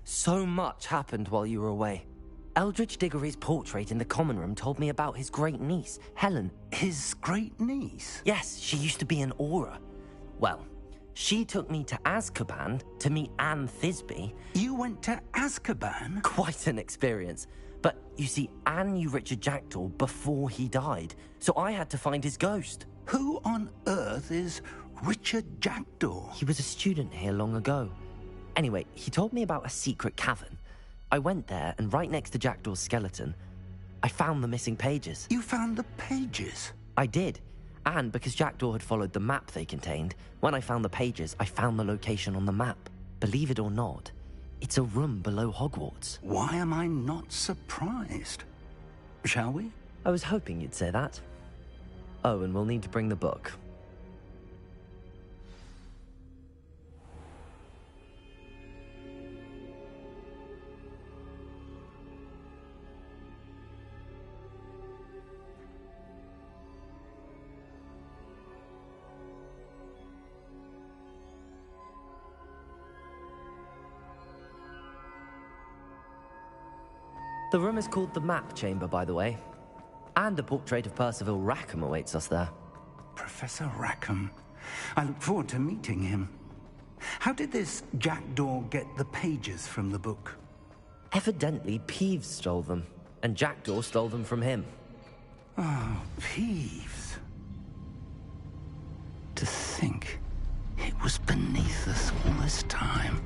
So much happened while you were away. Eldridge Diggory's portrait in the common room told me about his great niece, Helen. His great niece? Yes, she used to be an Auror. Well, she took me to Azkaban to meet Anne Thisbe. You went to Azkaban? Quite an experience. But you see, Anne knew Richard Jackdaw before he died, so I had to find his ghost. Who on earth is Richard Jackdaw? He was a student here long ago. Anyway, he told me about a secret cavern. I went there, and right next to Jackdaw's skeleton, I found the missing pages. You found the pages? I did. And because Jackdaw had followed the map they contained, when I found the pages, I found the location on the map. Believe it or not, it's a room below Hogwarts. Why am I not surprised? Shall we? I was hoping you'd say that. Oh, and we'll need to bring the book. The room is called the Map Chamber, by the way. And a portrait of Percival Rackham awaits us there. Professor Rackham. I look forward to meeting him. How did this Jackdaw get the pages from the book? Evidently, Peeves stole them, and Jackdaw stole them from him. Oh, Peeves. To think it was beneath us all this time.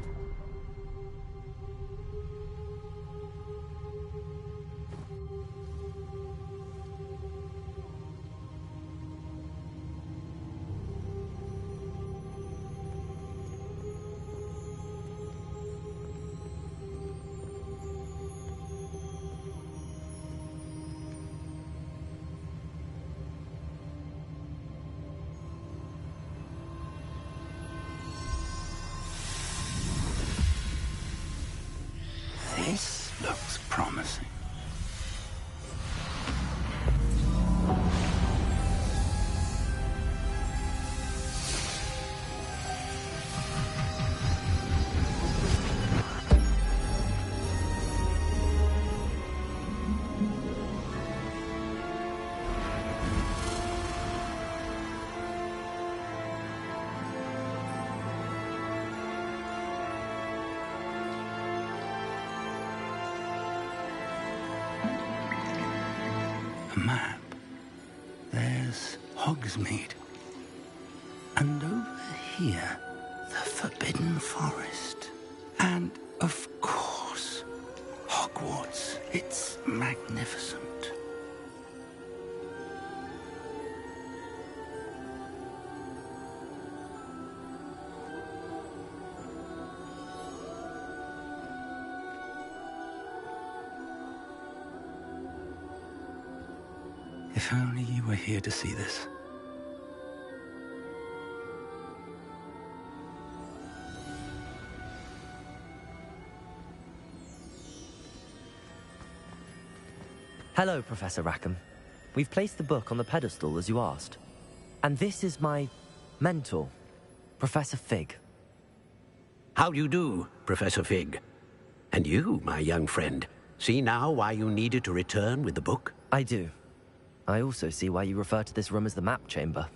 This looks promising. A map. There's Hogsmeade. And over here, the Forbidden Forest. And, of course, Hogwarts. It's magnificent. If only you were here to see this. Hello, Professor Rackham. We've placed the book on the pedestal as you asked. And this is my mentor, Professor Fig. How do you do, Professor Fig? And you, my young friend, see now why you needed to return with the book? I do. I also see why you refer to this room as the Map Chamber.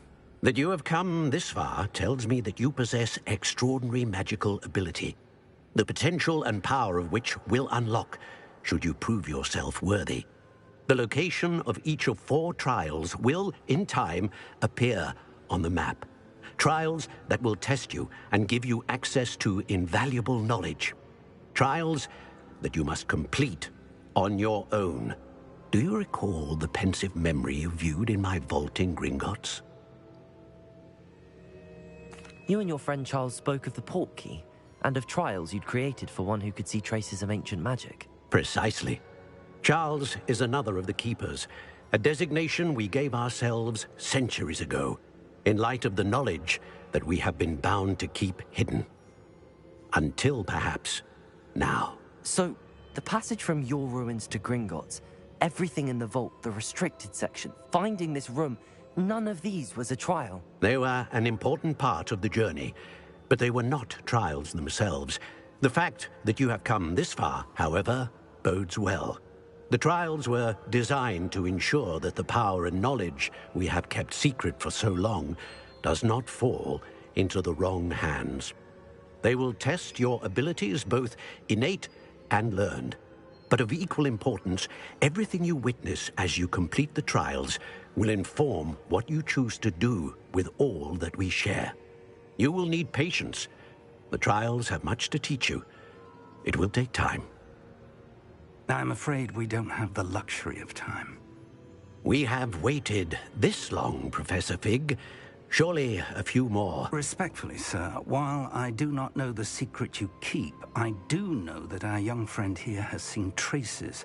That you have come this far tells me that you possess extraordinary magical ability, the potential and power of which will unlock should you prove yourself worthy. The location of each of 4 trials will, in time, appear on the map. Trials that will test you and give you access to invaluable knowledge. Trials that you must complete on your own. Do you recall the pensive memory you viewed in my vault in Gringotts? You and your friend Charles spoke of the Portkey, and of trials you'd created for one who could see traces of ancient magic. Precisely. Charles is another of the Keepers, a designation we gave ourselves centuries ago, in light of the knowledge that we have been bound to keep hidden. Until, perhaps, now. So, The passage from your ruins to Gringotts, everything in the vault, the restricted section, finding this room, none of these was a trial. They were an important part of the journey, but they were not trials themselves. The fact that you have come this far, however, bodes well. The trials were designed to ensure that the power and knowledge we have kept secret for so long does not fall into the wrong hands. They will test your abilities, both innate and learned. But of equal importance, everything you witness as you complete the trials will inform what you choose to do with all that we share. You will need patience. The trials have much to teach you. It will take time. I'm afraid we don't have the luxury of time. We have waited this long, Professor Fig. Surely a few more. Respectfully, sir, while I do not know the secret you keep, I do know that our young friend here has seen traces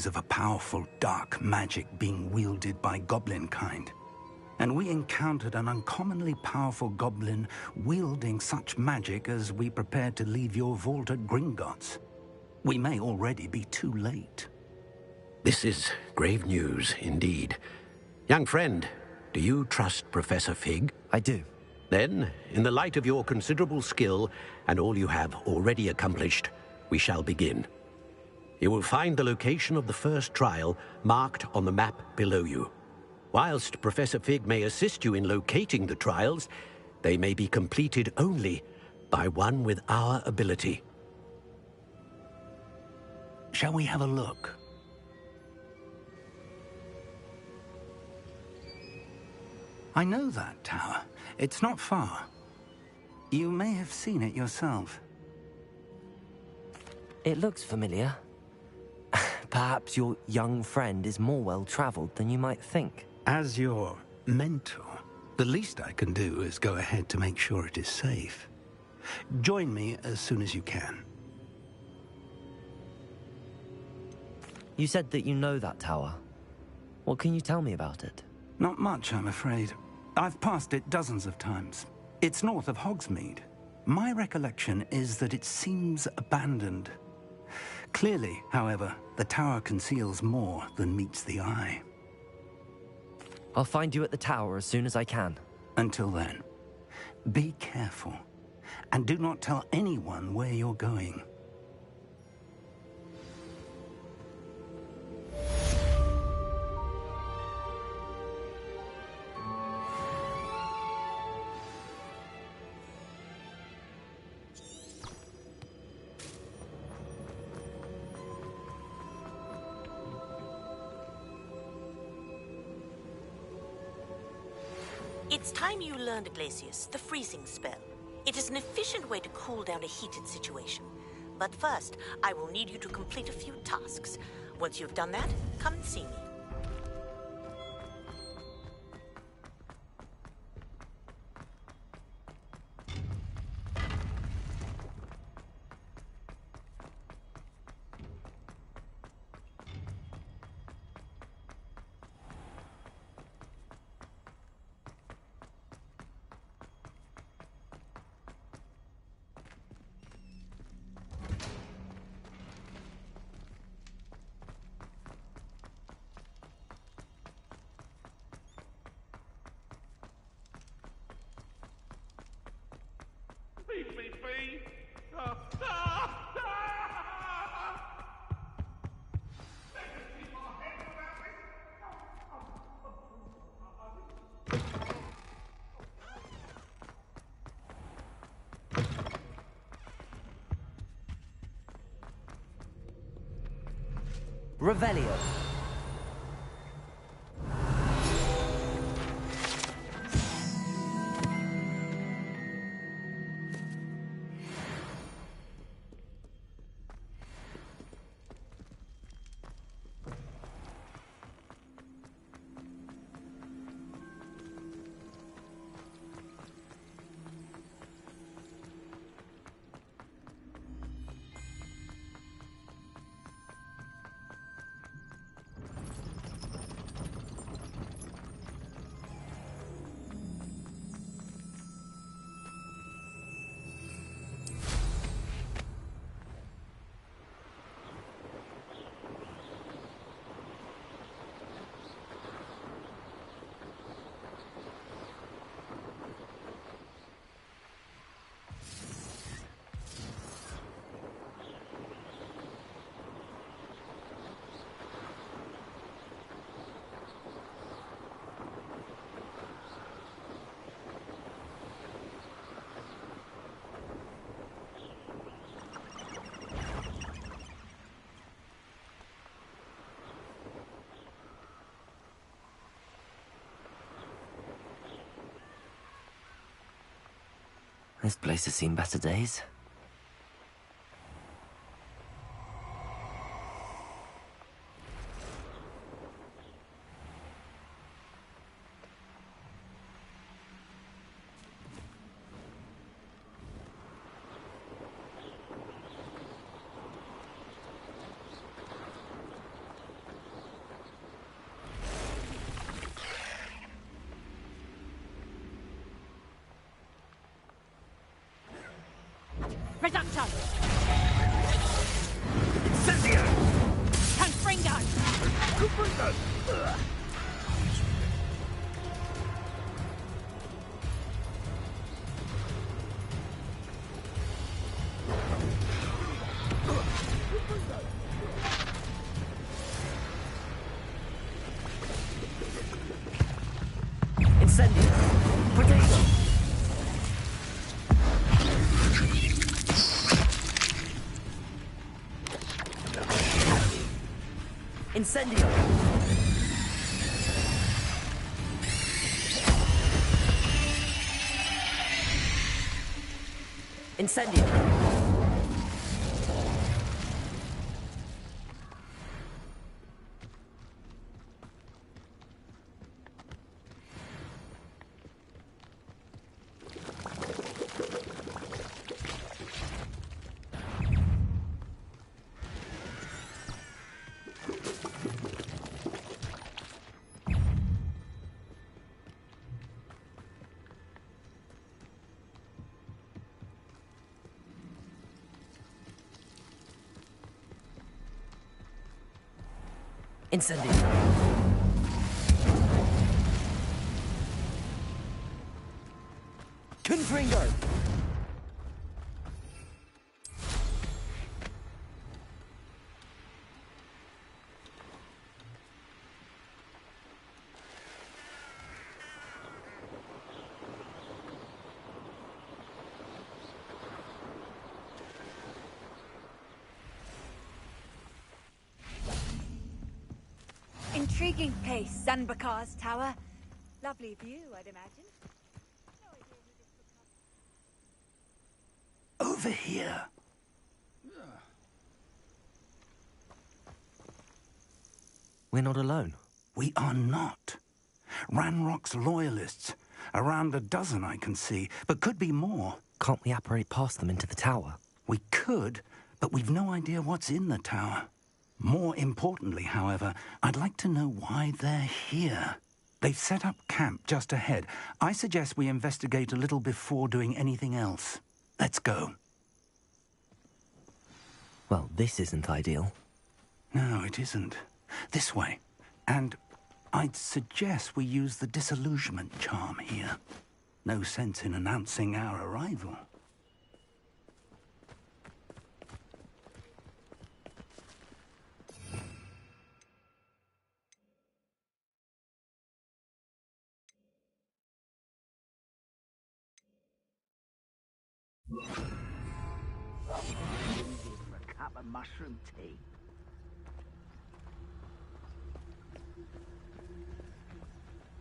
of a powerful dark magic being wielded by goblin kind. And we encountered an uncommonly powerful goblin wielding such magic as we prepared to leave your vault at Gringotts. We may already be too late. This is grave news indeed. Young friend, do you trust Professor Fig? I do. Then, in the light of your considerable skill and all you have already accomplished, we shall begin. You will find the location of the first trial marked on the map below you. Whilst Professor Fig may assist you in locating the trials, they may be completed only by one with our ability. Shall we have a look? I know that tower. It's not far. You may have seen it yourself. It looks familiar. Perhaps your young friend is more well-traveled than you might think. As your mentor, the least I can do is go ahead to make sure it is safe. Join me as soon as you can. You said that you know that tower. What can you tell me about it? Not much, I'm afraid. I've passed it dozens of times. It's north of Hogsmeade. My recollection is that it seems abandoned. Clearly, however, the tower conceals more than meets the eye. I'll find you at the tower as soon as I can. Until then, be careful, and do not tell anyone where you're going. It's time you learned, Glacius, the freezing spell. It is an efficient way to cool down a heated situation. But first, I will need you to complete a few tasks. Once you've done that, come and see me. Leave me be! Revelio. This place has seen better days. Reducto! Incendio! Confringo! Confringo! Incendio! Potato! Incendio! Incendio! Incendio! Confringo! Intriguing place, Zanbakar's tower. Lovely view, I'd imagine. Over here. We're not alone. We are not. Ranrock's loyalists. Around a dozen I can see, but could be more. Can't we apparate past them into the tower? We could, but we've no idea what's in the tower. More importantly, however, I'd like to know why they're here. They've set up camp just ahead. I suggest we investigate a little before doing anything else. Let's go. Well, this isn't ideal. No, it isn't. This way. And I'd suggest we use the disillusionment charm here. No sense in announcing our arrival. A cup of mushroom tea.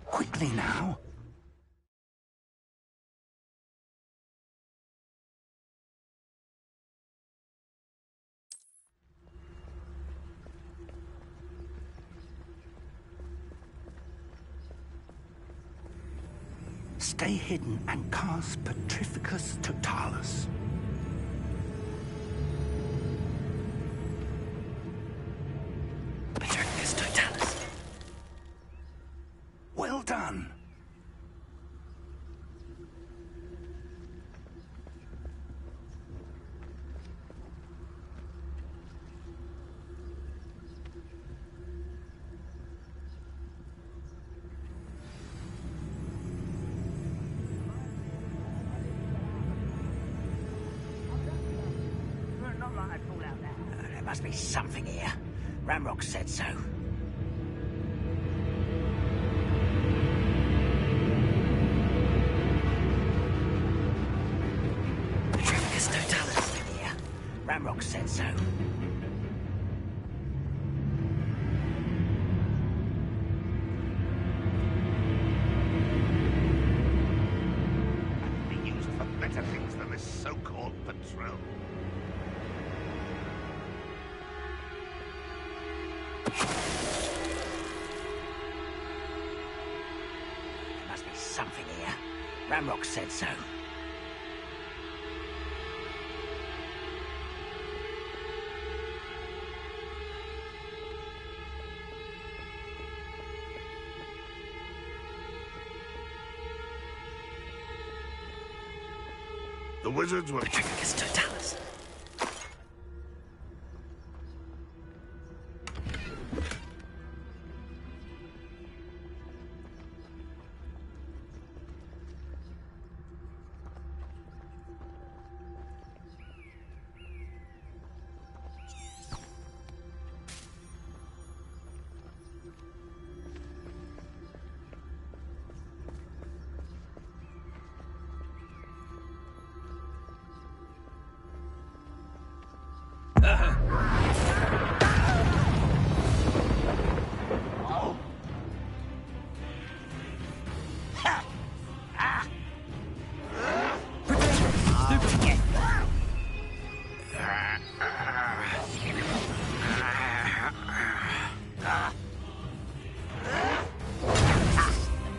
Quickly now. Stay hidden and cast Petrificus Totalis. Petrificus Totalis. Well done. Not like I'd fall out there. There must be something here. Ramrock said so. Petrificus Totalis. Here. Ramrock said so. Be used for better things realm. There must be something here. Ramrock said so. The wizards were...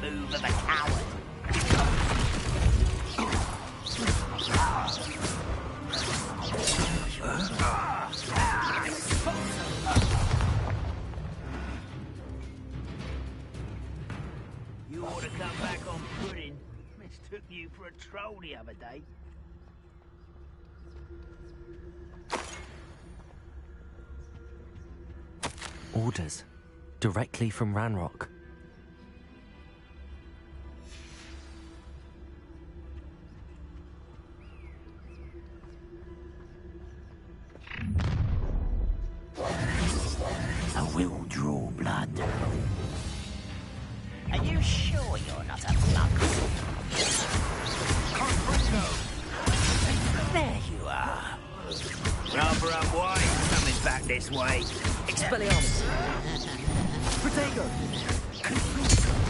Move of a coward. You ought to come back on pudding. Mistook you for a troll the other day. Orders. Directly from Ranrock. I will draw blood. Are you sure you're not a flux? There you are. Rather unwise coming back this way. Expelliarmus. Protego!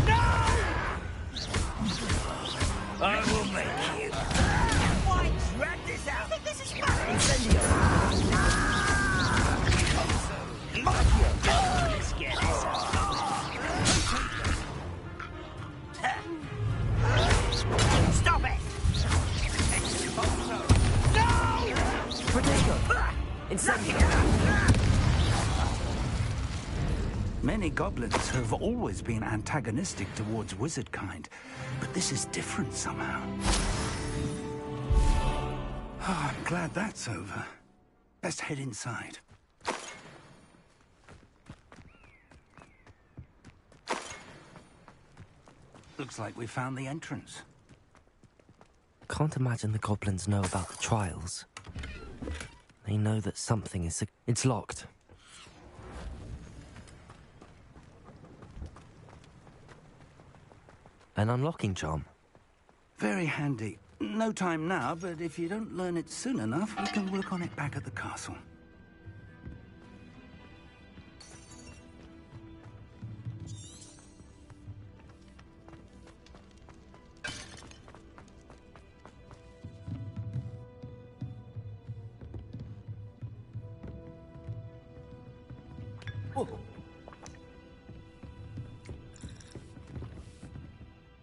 No! I will make you. Why drag this out? I think this is fun. Incendio. Let's get this out. Stop it! No! Protego. Incendio. Many goblins have always been antagonistic towards wizard kind, but this is different somehow. Oh, I'm glad that's over. Best head inside. Looks like we found the entrance. Can't imagine the goblins know about the trials. They know that something is... It's locked. An unlocking charm. Very handy. No time now, but if you don't learn it soon enough, we can work on it back at the castle.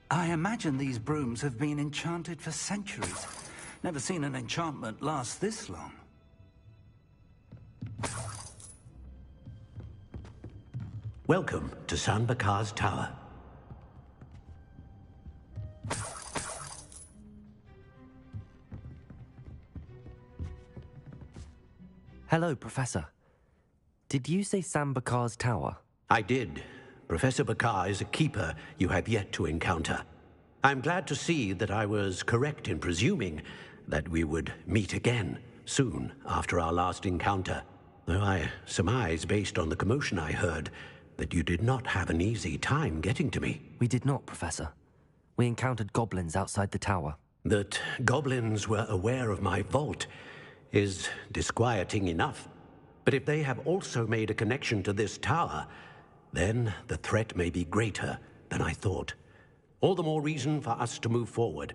I imagine these brooms have been enchanted for centuries. Never seen an enchantment last this long. Welcome to San Bakar's Tower. Hello, Professor. Did you say Sam Bakar's tower? I did. Professor Bakar is a keeper you have yet to encounter. I'm glad to see that I was correct in presuming that we would meet again soon after our last encounter. Though I surmise, based on the commotion I heard, that you did not have an easy time getting to me. We did not, Professor. We encountered goblins outside the tower. That goblins were aware of my vault is disquieting enough. But if they have also made a connection to this tower, then the threat may be greater than I thought. All the more reason for us to move forward.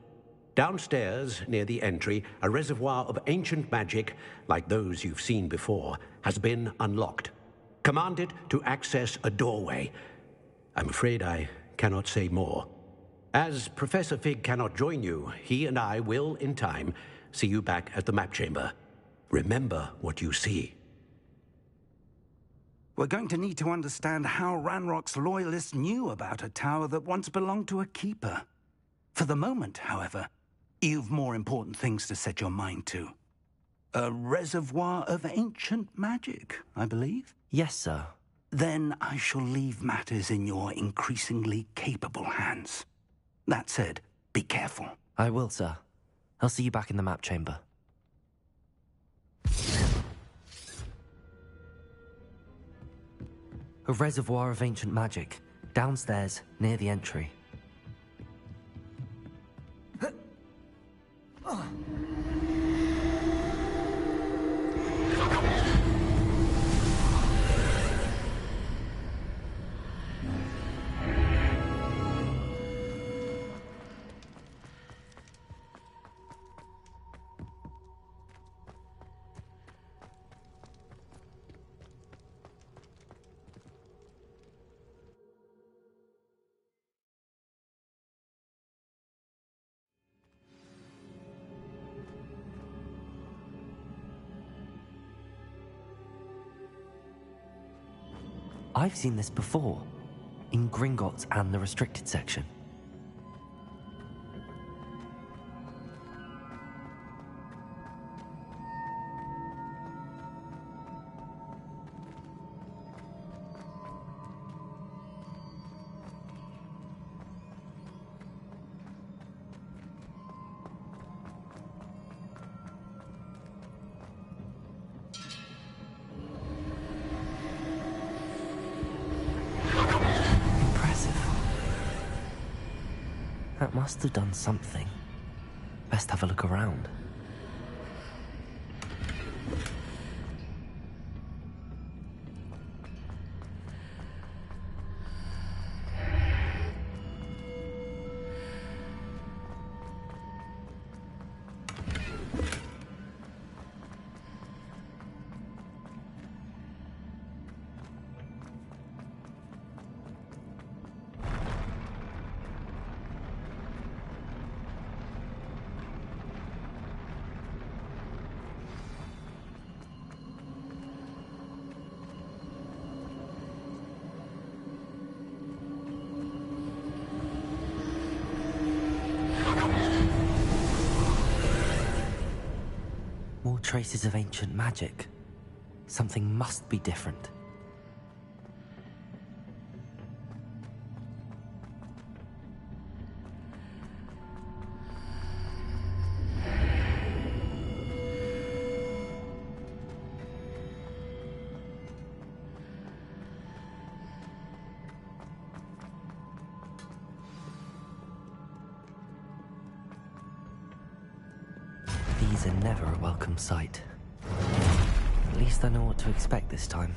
Downstairs, near the entry, a reservoir of ancient magic, like those you've seen before, has been unlocked. Command it to access a doorway. I'm afraid I cannot say more. As Professor Fig cannot join you, he and I will, in time, see you back at the map chamber. Remember what you see. We're going to need to understand how Ranrock's loyalists knew about a tower that once belonged to a keeper. For the moment, however, you've more important things to set your mind to. A reservoir of ancient magic, I believe? Yes, sir. Then I shall leave matters in your increasingly capable hands. That said, be careful. I will, sir. I'll see you back in the map chamber. A reservoir of ancient magic, downstairs, near the entry. I've seen this before, in Gringotts and the restricted section. That must have done something. Best have a look around. More traces of ancient magic. Something must be different. These are never a welcome sight. At least I know what to expect this time.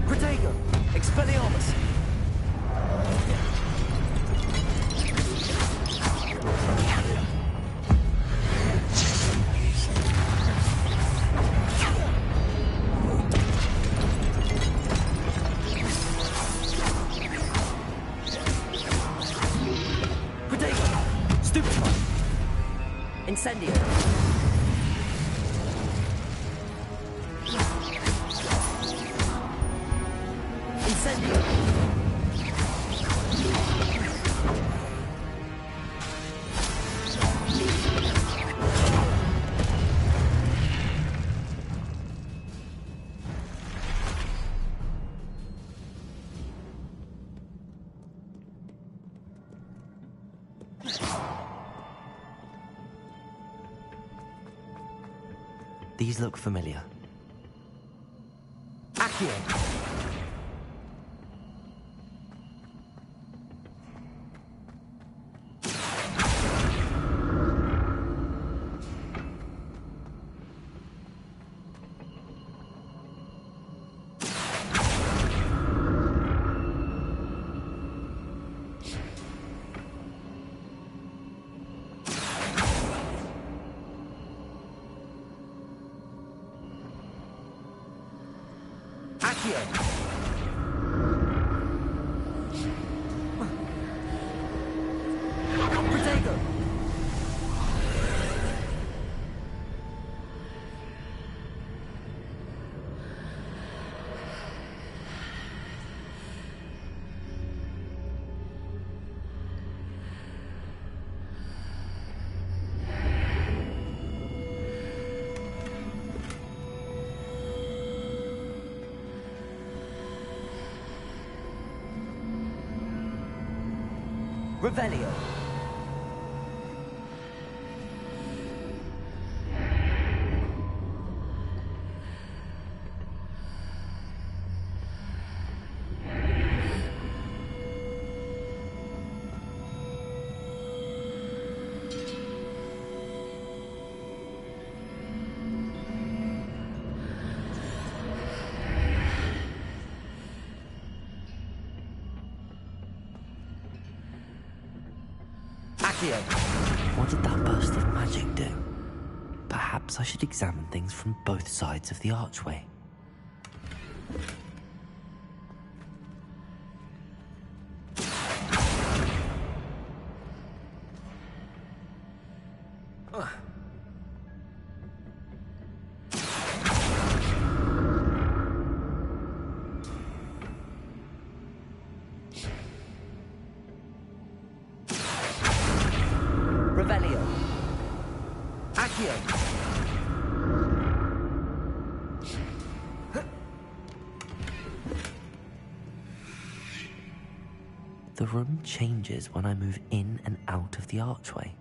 Protego! Expelliarmus! Incendio. Incendio. These look familiar. Accio! Accio! Protego! Revelio. What did that burst of magic do? Perhaps I should examine things from both sides of the archway. Revelio. Accio. The room changes when I move in and out of the archway.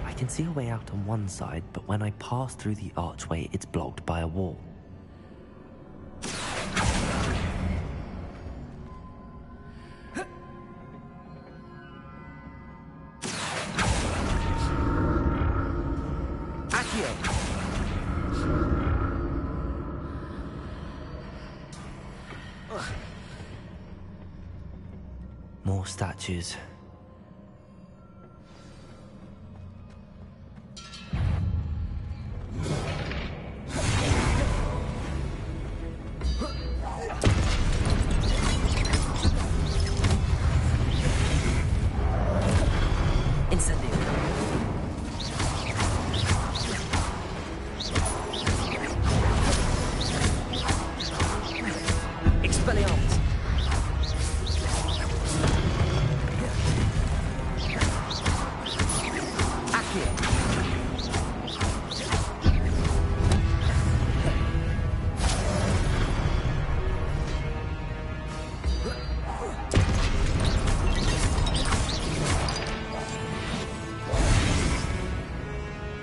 I can see a way out on one side, but when I pass through the archway, it's blocked by a wall. More statues.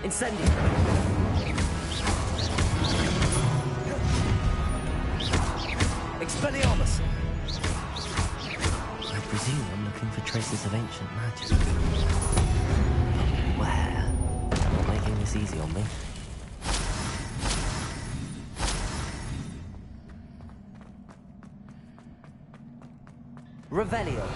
Incendio. Expelliarmus. I presume I'm looking for traces of ancient magic. Where? Not making this easy on me. Revelio.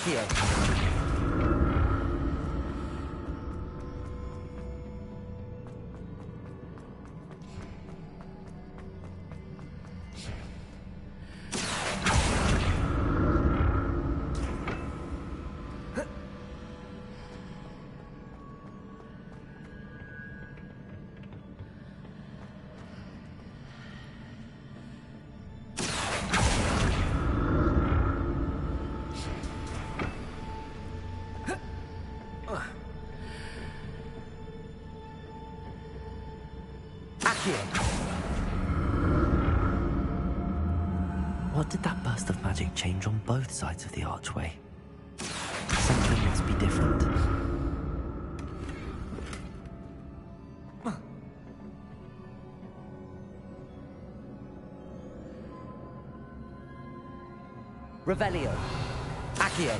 Accio. What did that burst of magic change on both sides of the archway? Something must be different. Revelio. Accio.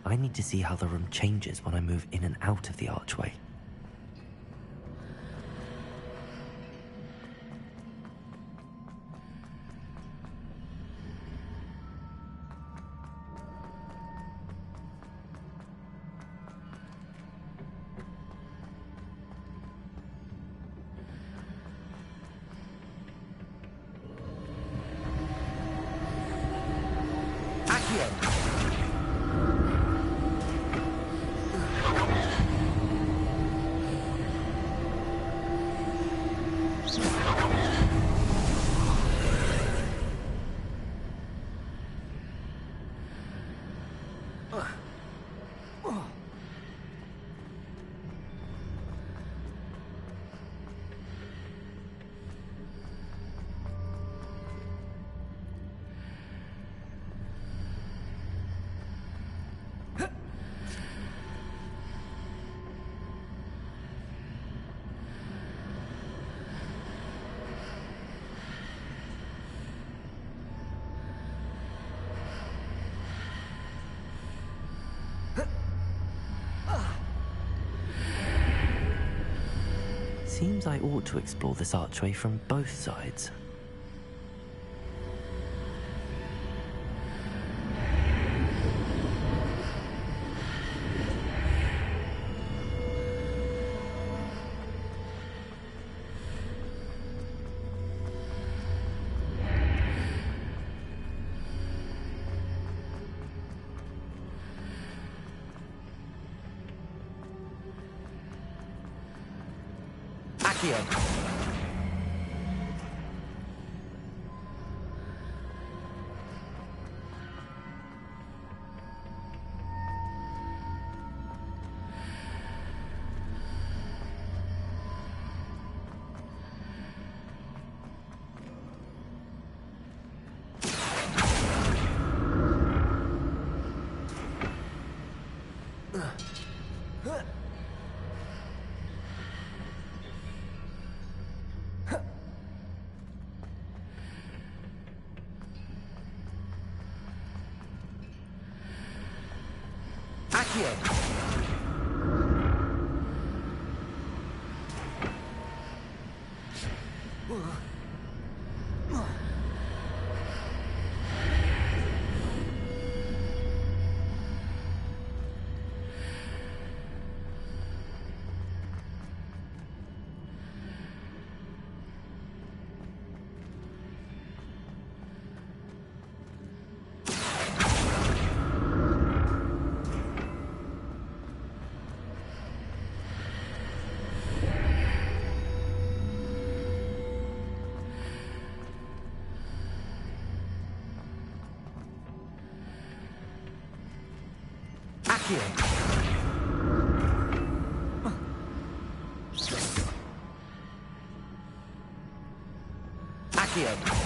I need to see how the room changes when I move in and out of the archway. Seems I ought to explore this archway from both sides. Accio. Accio. Accio.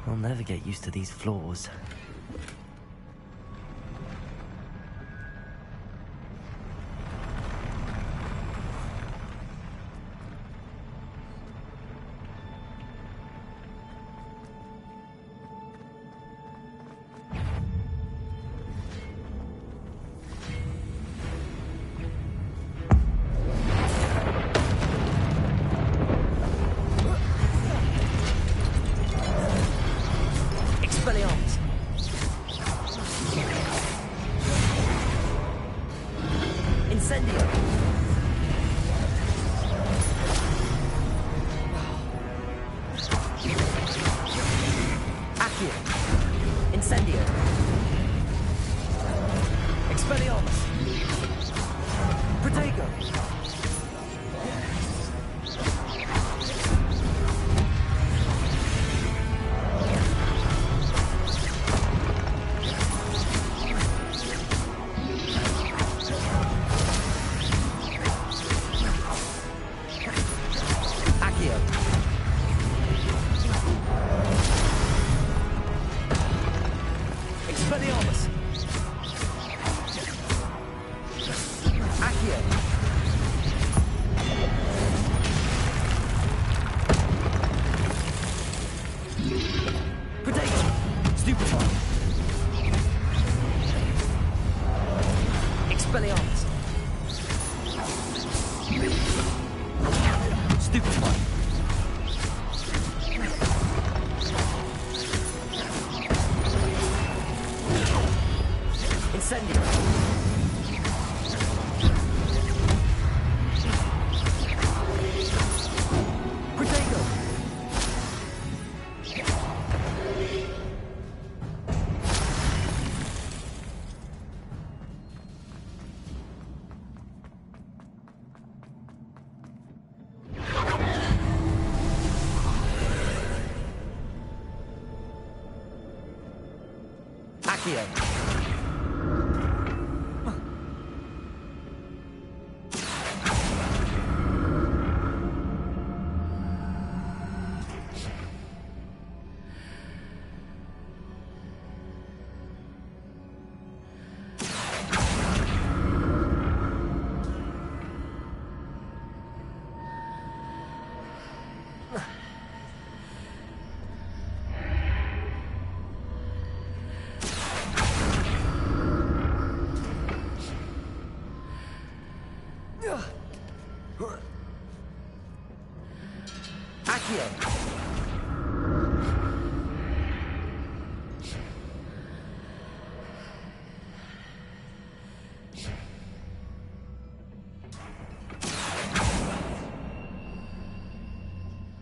I'll never get used to these floors.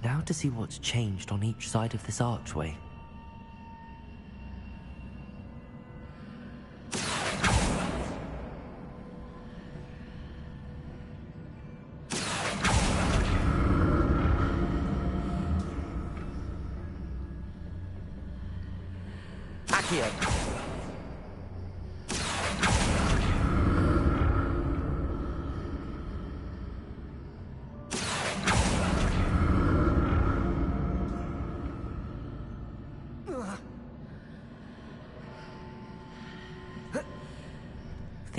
Now to see what's changed on each side of this archway.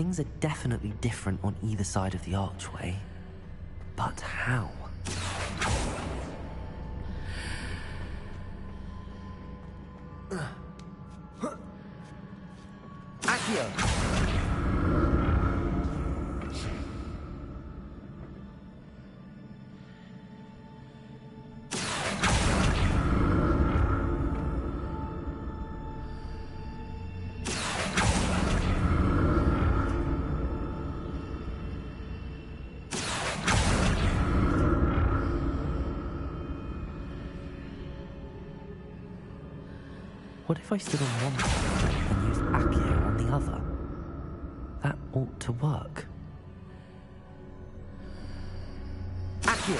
Things are definitely different on either side of the archway. But how? Accio! What if I stood on one platform and used Accio on the other? That ought to work. Accio!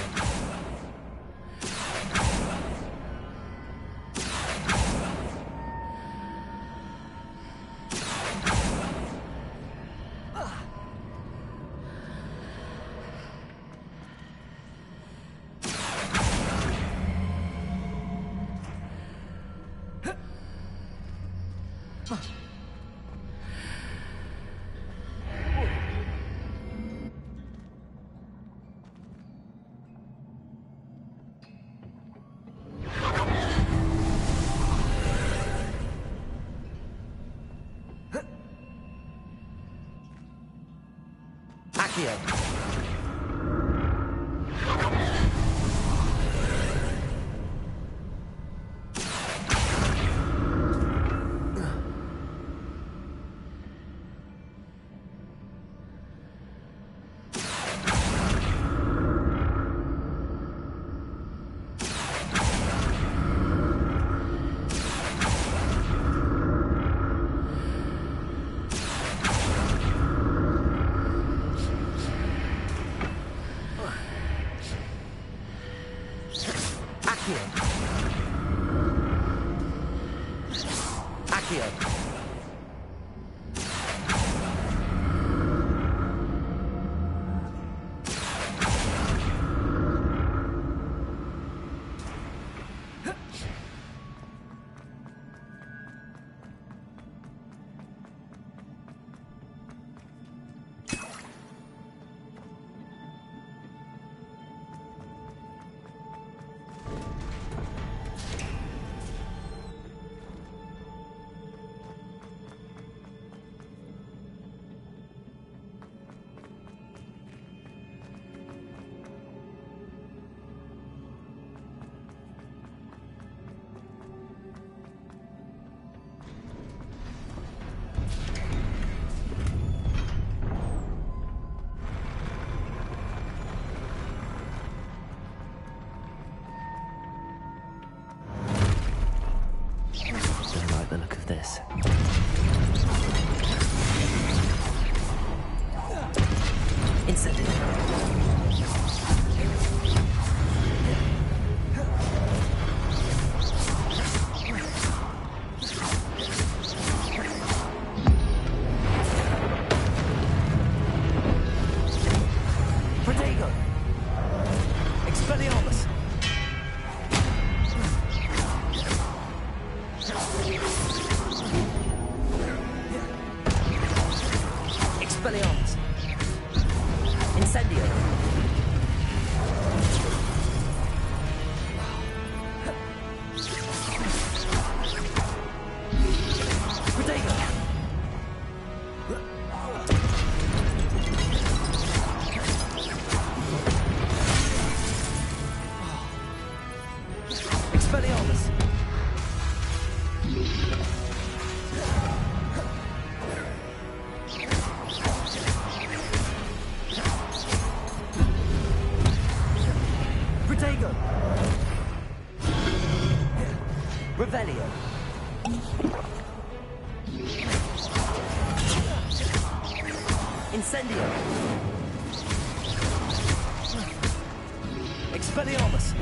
Accio! This. Instantly. Protego. Expelliarmus. Expelliarmus. Incendio. Protego. Expelliarmus. Protego. Revelio. Incendio. Expelliarmus.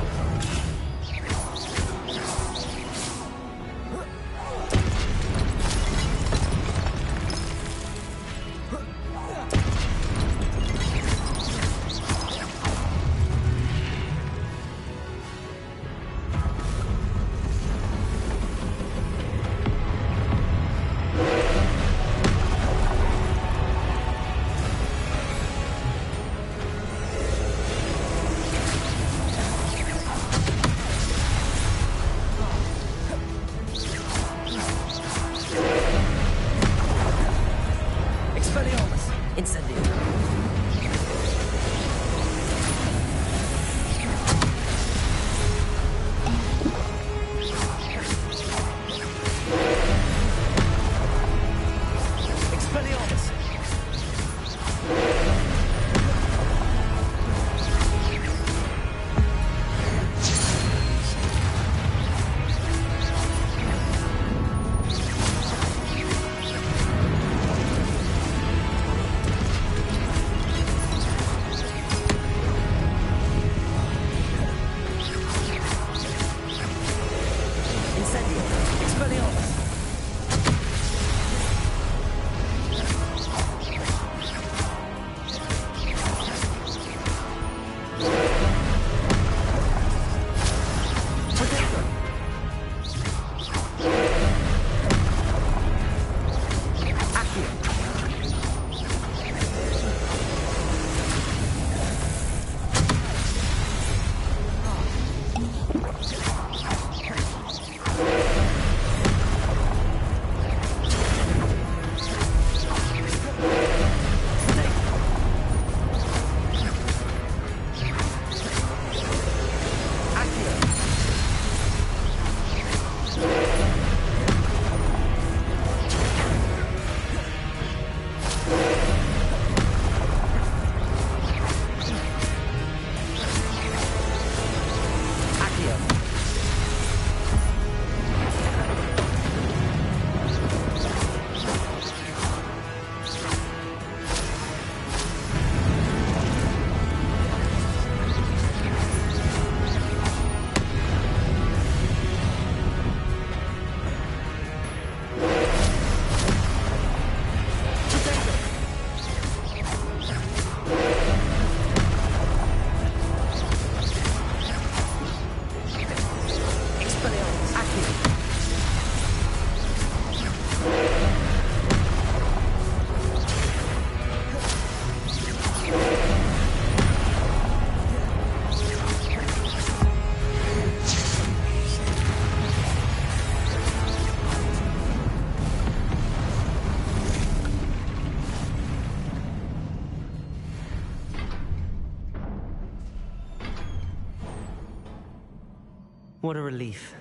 What a relief.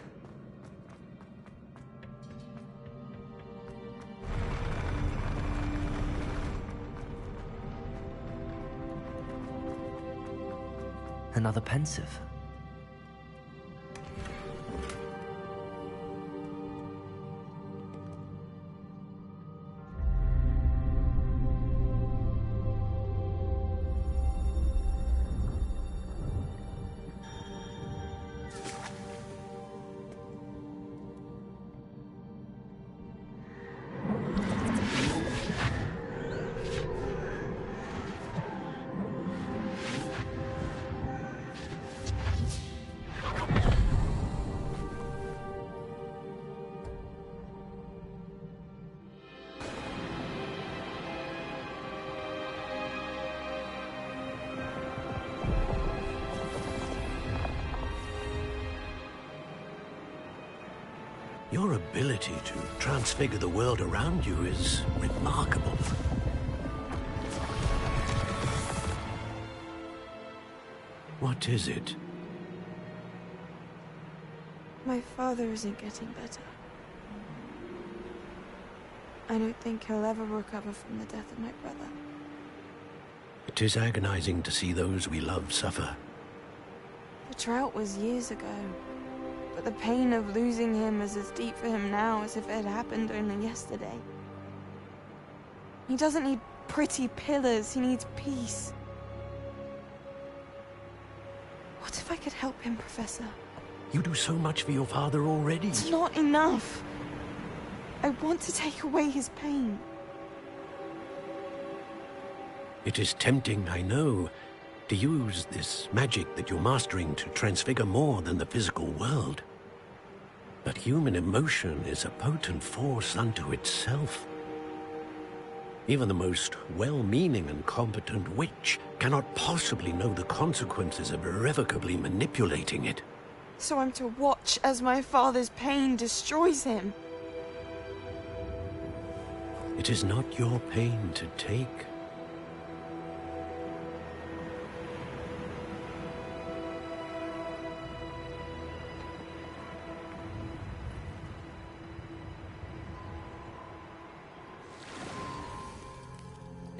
Another pensive. Your ability to transfigure the world around you is remarkable. What is it? My father isn't getting better. I don't think he'll ever recover from the death of my brother. It is agonizing to see those we love suffer. The drought was years ago, but the pain of losing him is as deep for him now as if it had happened only yesterday. He doesn't need pretty pillars, he needs peace. What if I could help him, Professor? You do so much for your father already. It's not enough. I want to take away his pain. It is tempting, I know, to use this magic that you're mastering to transfigure more than the physical world. But human emotion is a potent force unto itself. Even the most well-meaning and competent witch cannot possibly know the consequences of irrevocably manipulating it. So I'm to watch as my father's pain destroys him. It is not your pain to take.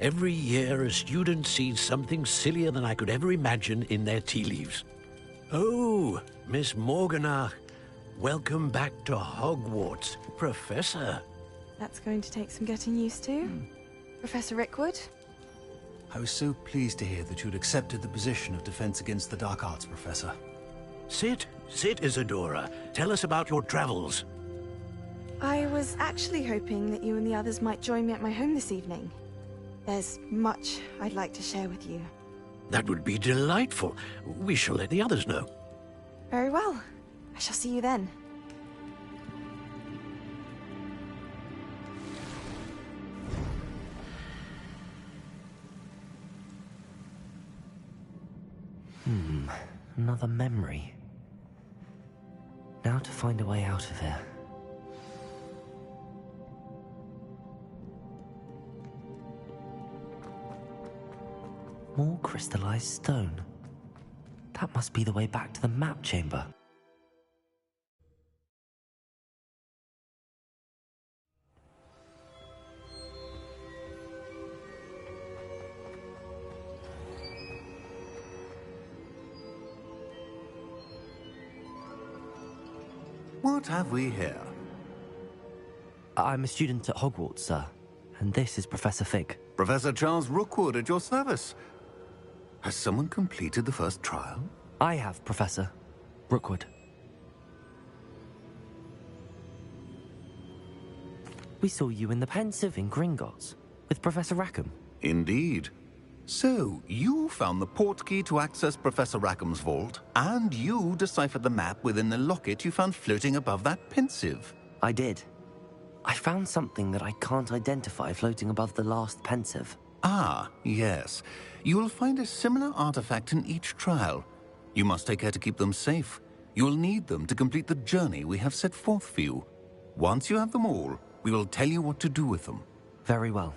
Every year, a student sees something sillier than I could ever imagine in their tea leaves. Oh, Miss Morganach, welcome back to Hogwarts, Professor. That's going to take some getting used to. Professor Rickwood? I was so pleased to hear that you'd accepted the position of Defense Against the Dark Arts, Professor. Sit, Isadora. Tell us about your travels. I was actually hoping that you and the others might join me at my home this evening. There's much I'd like to share with you. That would be delightful. We shall let the others know. Very well. I shall see you then. Another memory. Now to find a way out of here. More crystallized stone. That must be the way back to the map chamber. What have we here? I'm a student at Hogwarts, sir. And this is Professor Fig. Professor Charles Rookwood at your service. Has someone completed the first trial? I have, Professor. Rookwood. We saw you in the Pensive in Gringotts, with Professor Rackham. Indeed. So, you found the portkey to access Professor Rackham's vault, and you deciphered the map within the locket you found floating above that Pensive. I did. I found something that I can't identify floating above the last Pensive. Ah, yes. You will find a similar artifact in each trial. You must take care to keep them safe. You will need them to complete the journey we have set forth for you. Once you have them all, we will tell you what to do with them. Very well.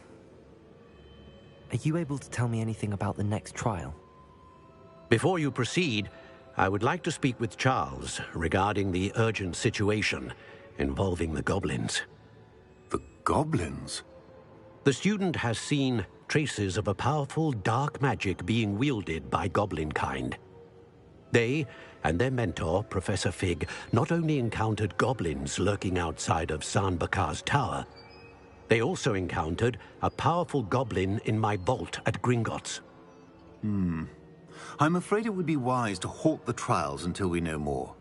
Are you able to tell me anything about the next trial? Before you proceed, I would like to speak with Charles regarding the urgent situation involving the goblins. The goblins? The student has seen traces of a powerful dark magic being wielded by goblin kind. They and their mentor, Professor Fig, not only encountered goblins lurking outside of San Bakar's tower, they also encountered a powerful goblin in my vault at Gringotts. I'm afraid it would be wise to halt the trials until we know more.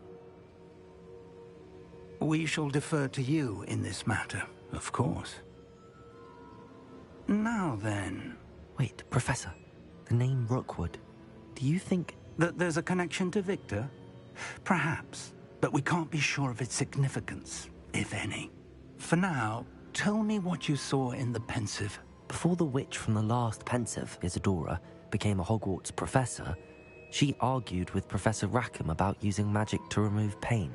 We shall defer to you in this matter, of course. Now then... Wait, Professor. The name Rookwood. Do you think... that there's a connection to Victor? Perhaps, but we can't be sure of its significance, if any. For now, tell me what you saw in the pensive. Before the witch from the last pensive, Isadora, became a Hogwarts professor, she argued with Professor Rackham about using magic to remove pain.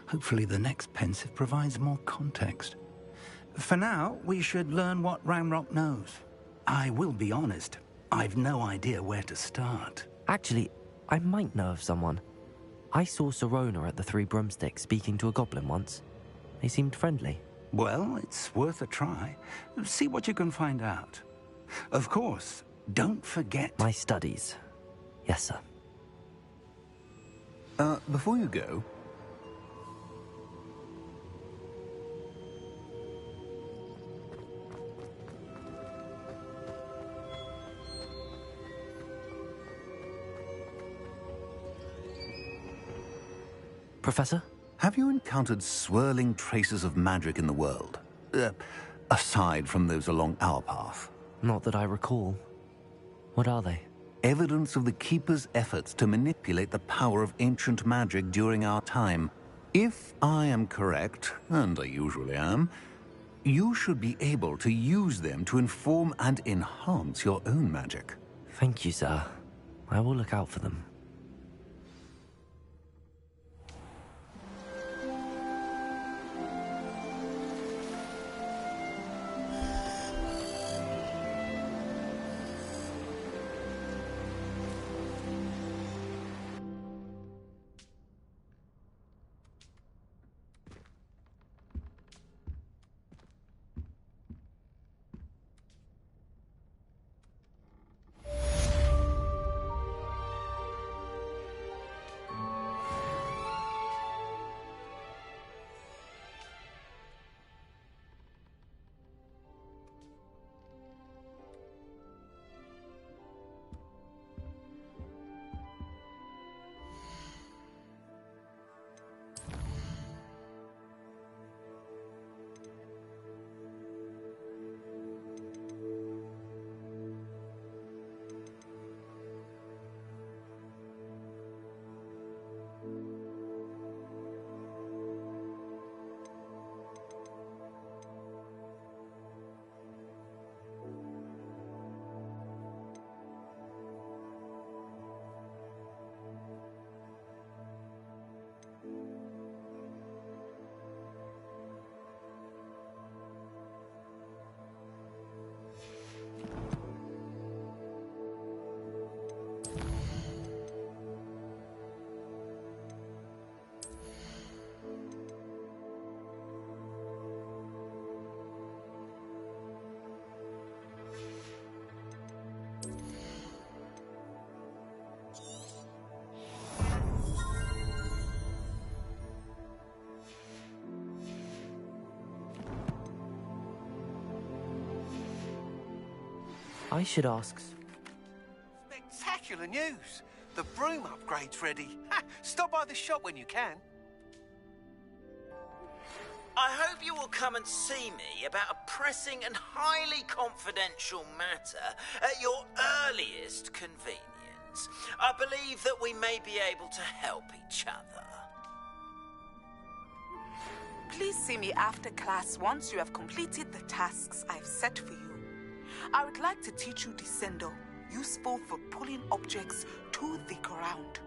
Hopefully the next pensive provides more context. For now, we should learn what Ramrock knows. I will be honest, I've no idea where to start. Actually, I might know of someone. I saw Serona at the Three Broomsticks speaking to a goblin once. They seemed friendly. Well, it's worth a try. See what you can find out. Of course, don't forget... my studies. Yes, sir. Before you go... Professor? Have you encountered swirling traces of magic in the world? Aside from those along our path? Not that I recall. What are they? Evidence of the Keeper's efforts to manipulate the power of ancient magic during our time. If I am correct, and I usually am, you should be able to use them to inform and enhance your own magic. Thank you, sir. I will look out for them. I should ask... Spectacular news! The broom upgrade's ready. Stop by the shop when you can. I hope you will come and see me about a pressing and highly confidential matter at your earliest convenience. I believe that we may be able to help each other. Please see me after class once you have completed the tasks I've set for you. I would like to teach you Descendo, useful for pulling objects to the ground.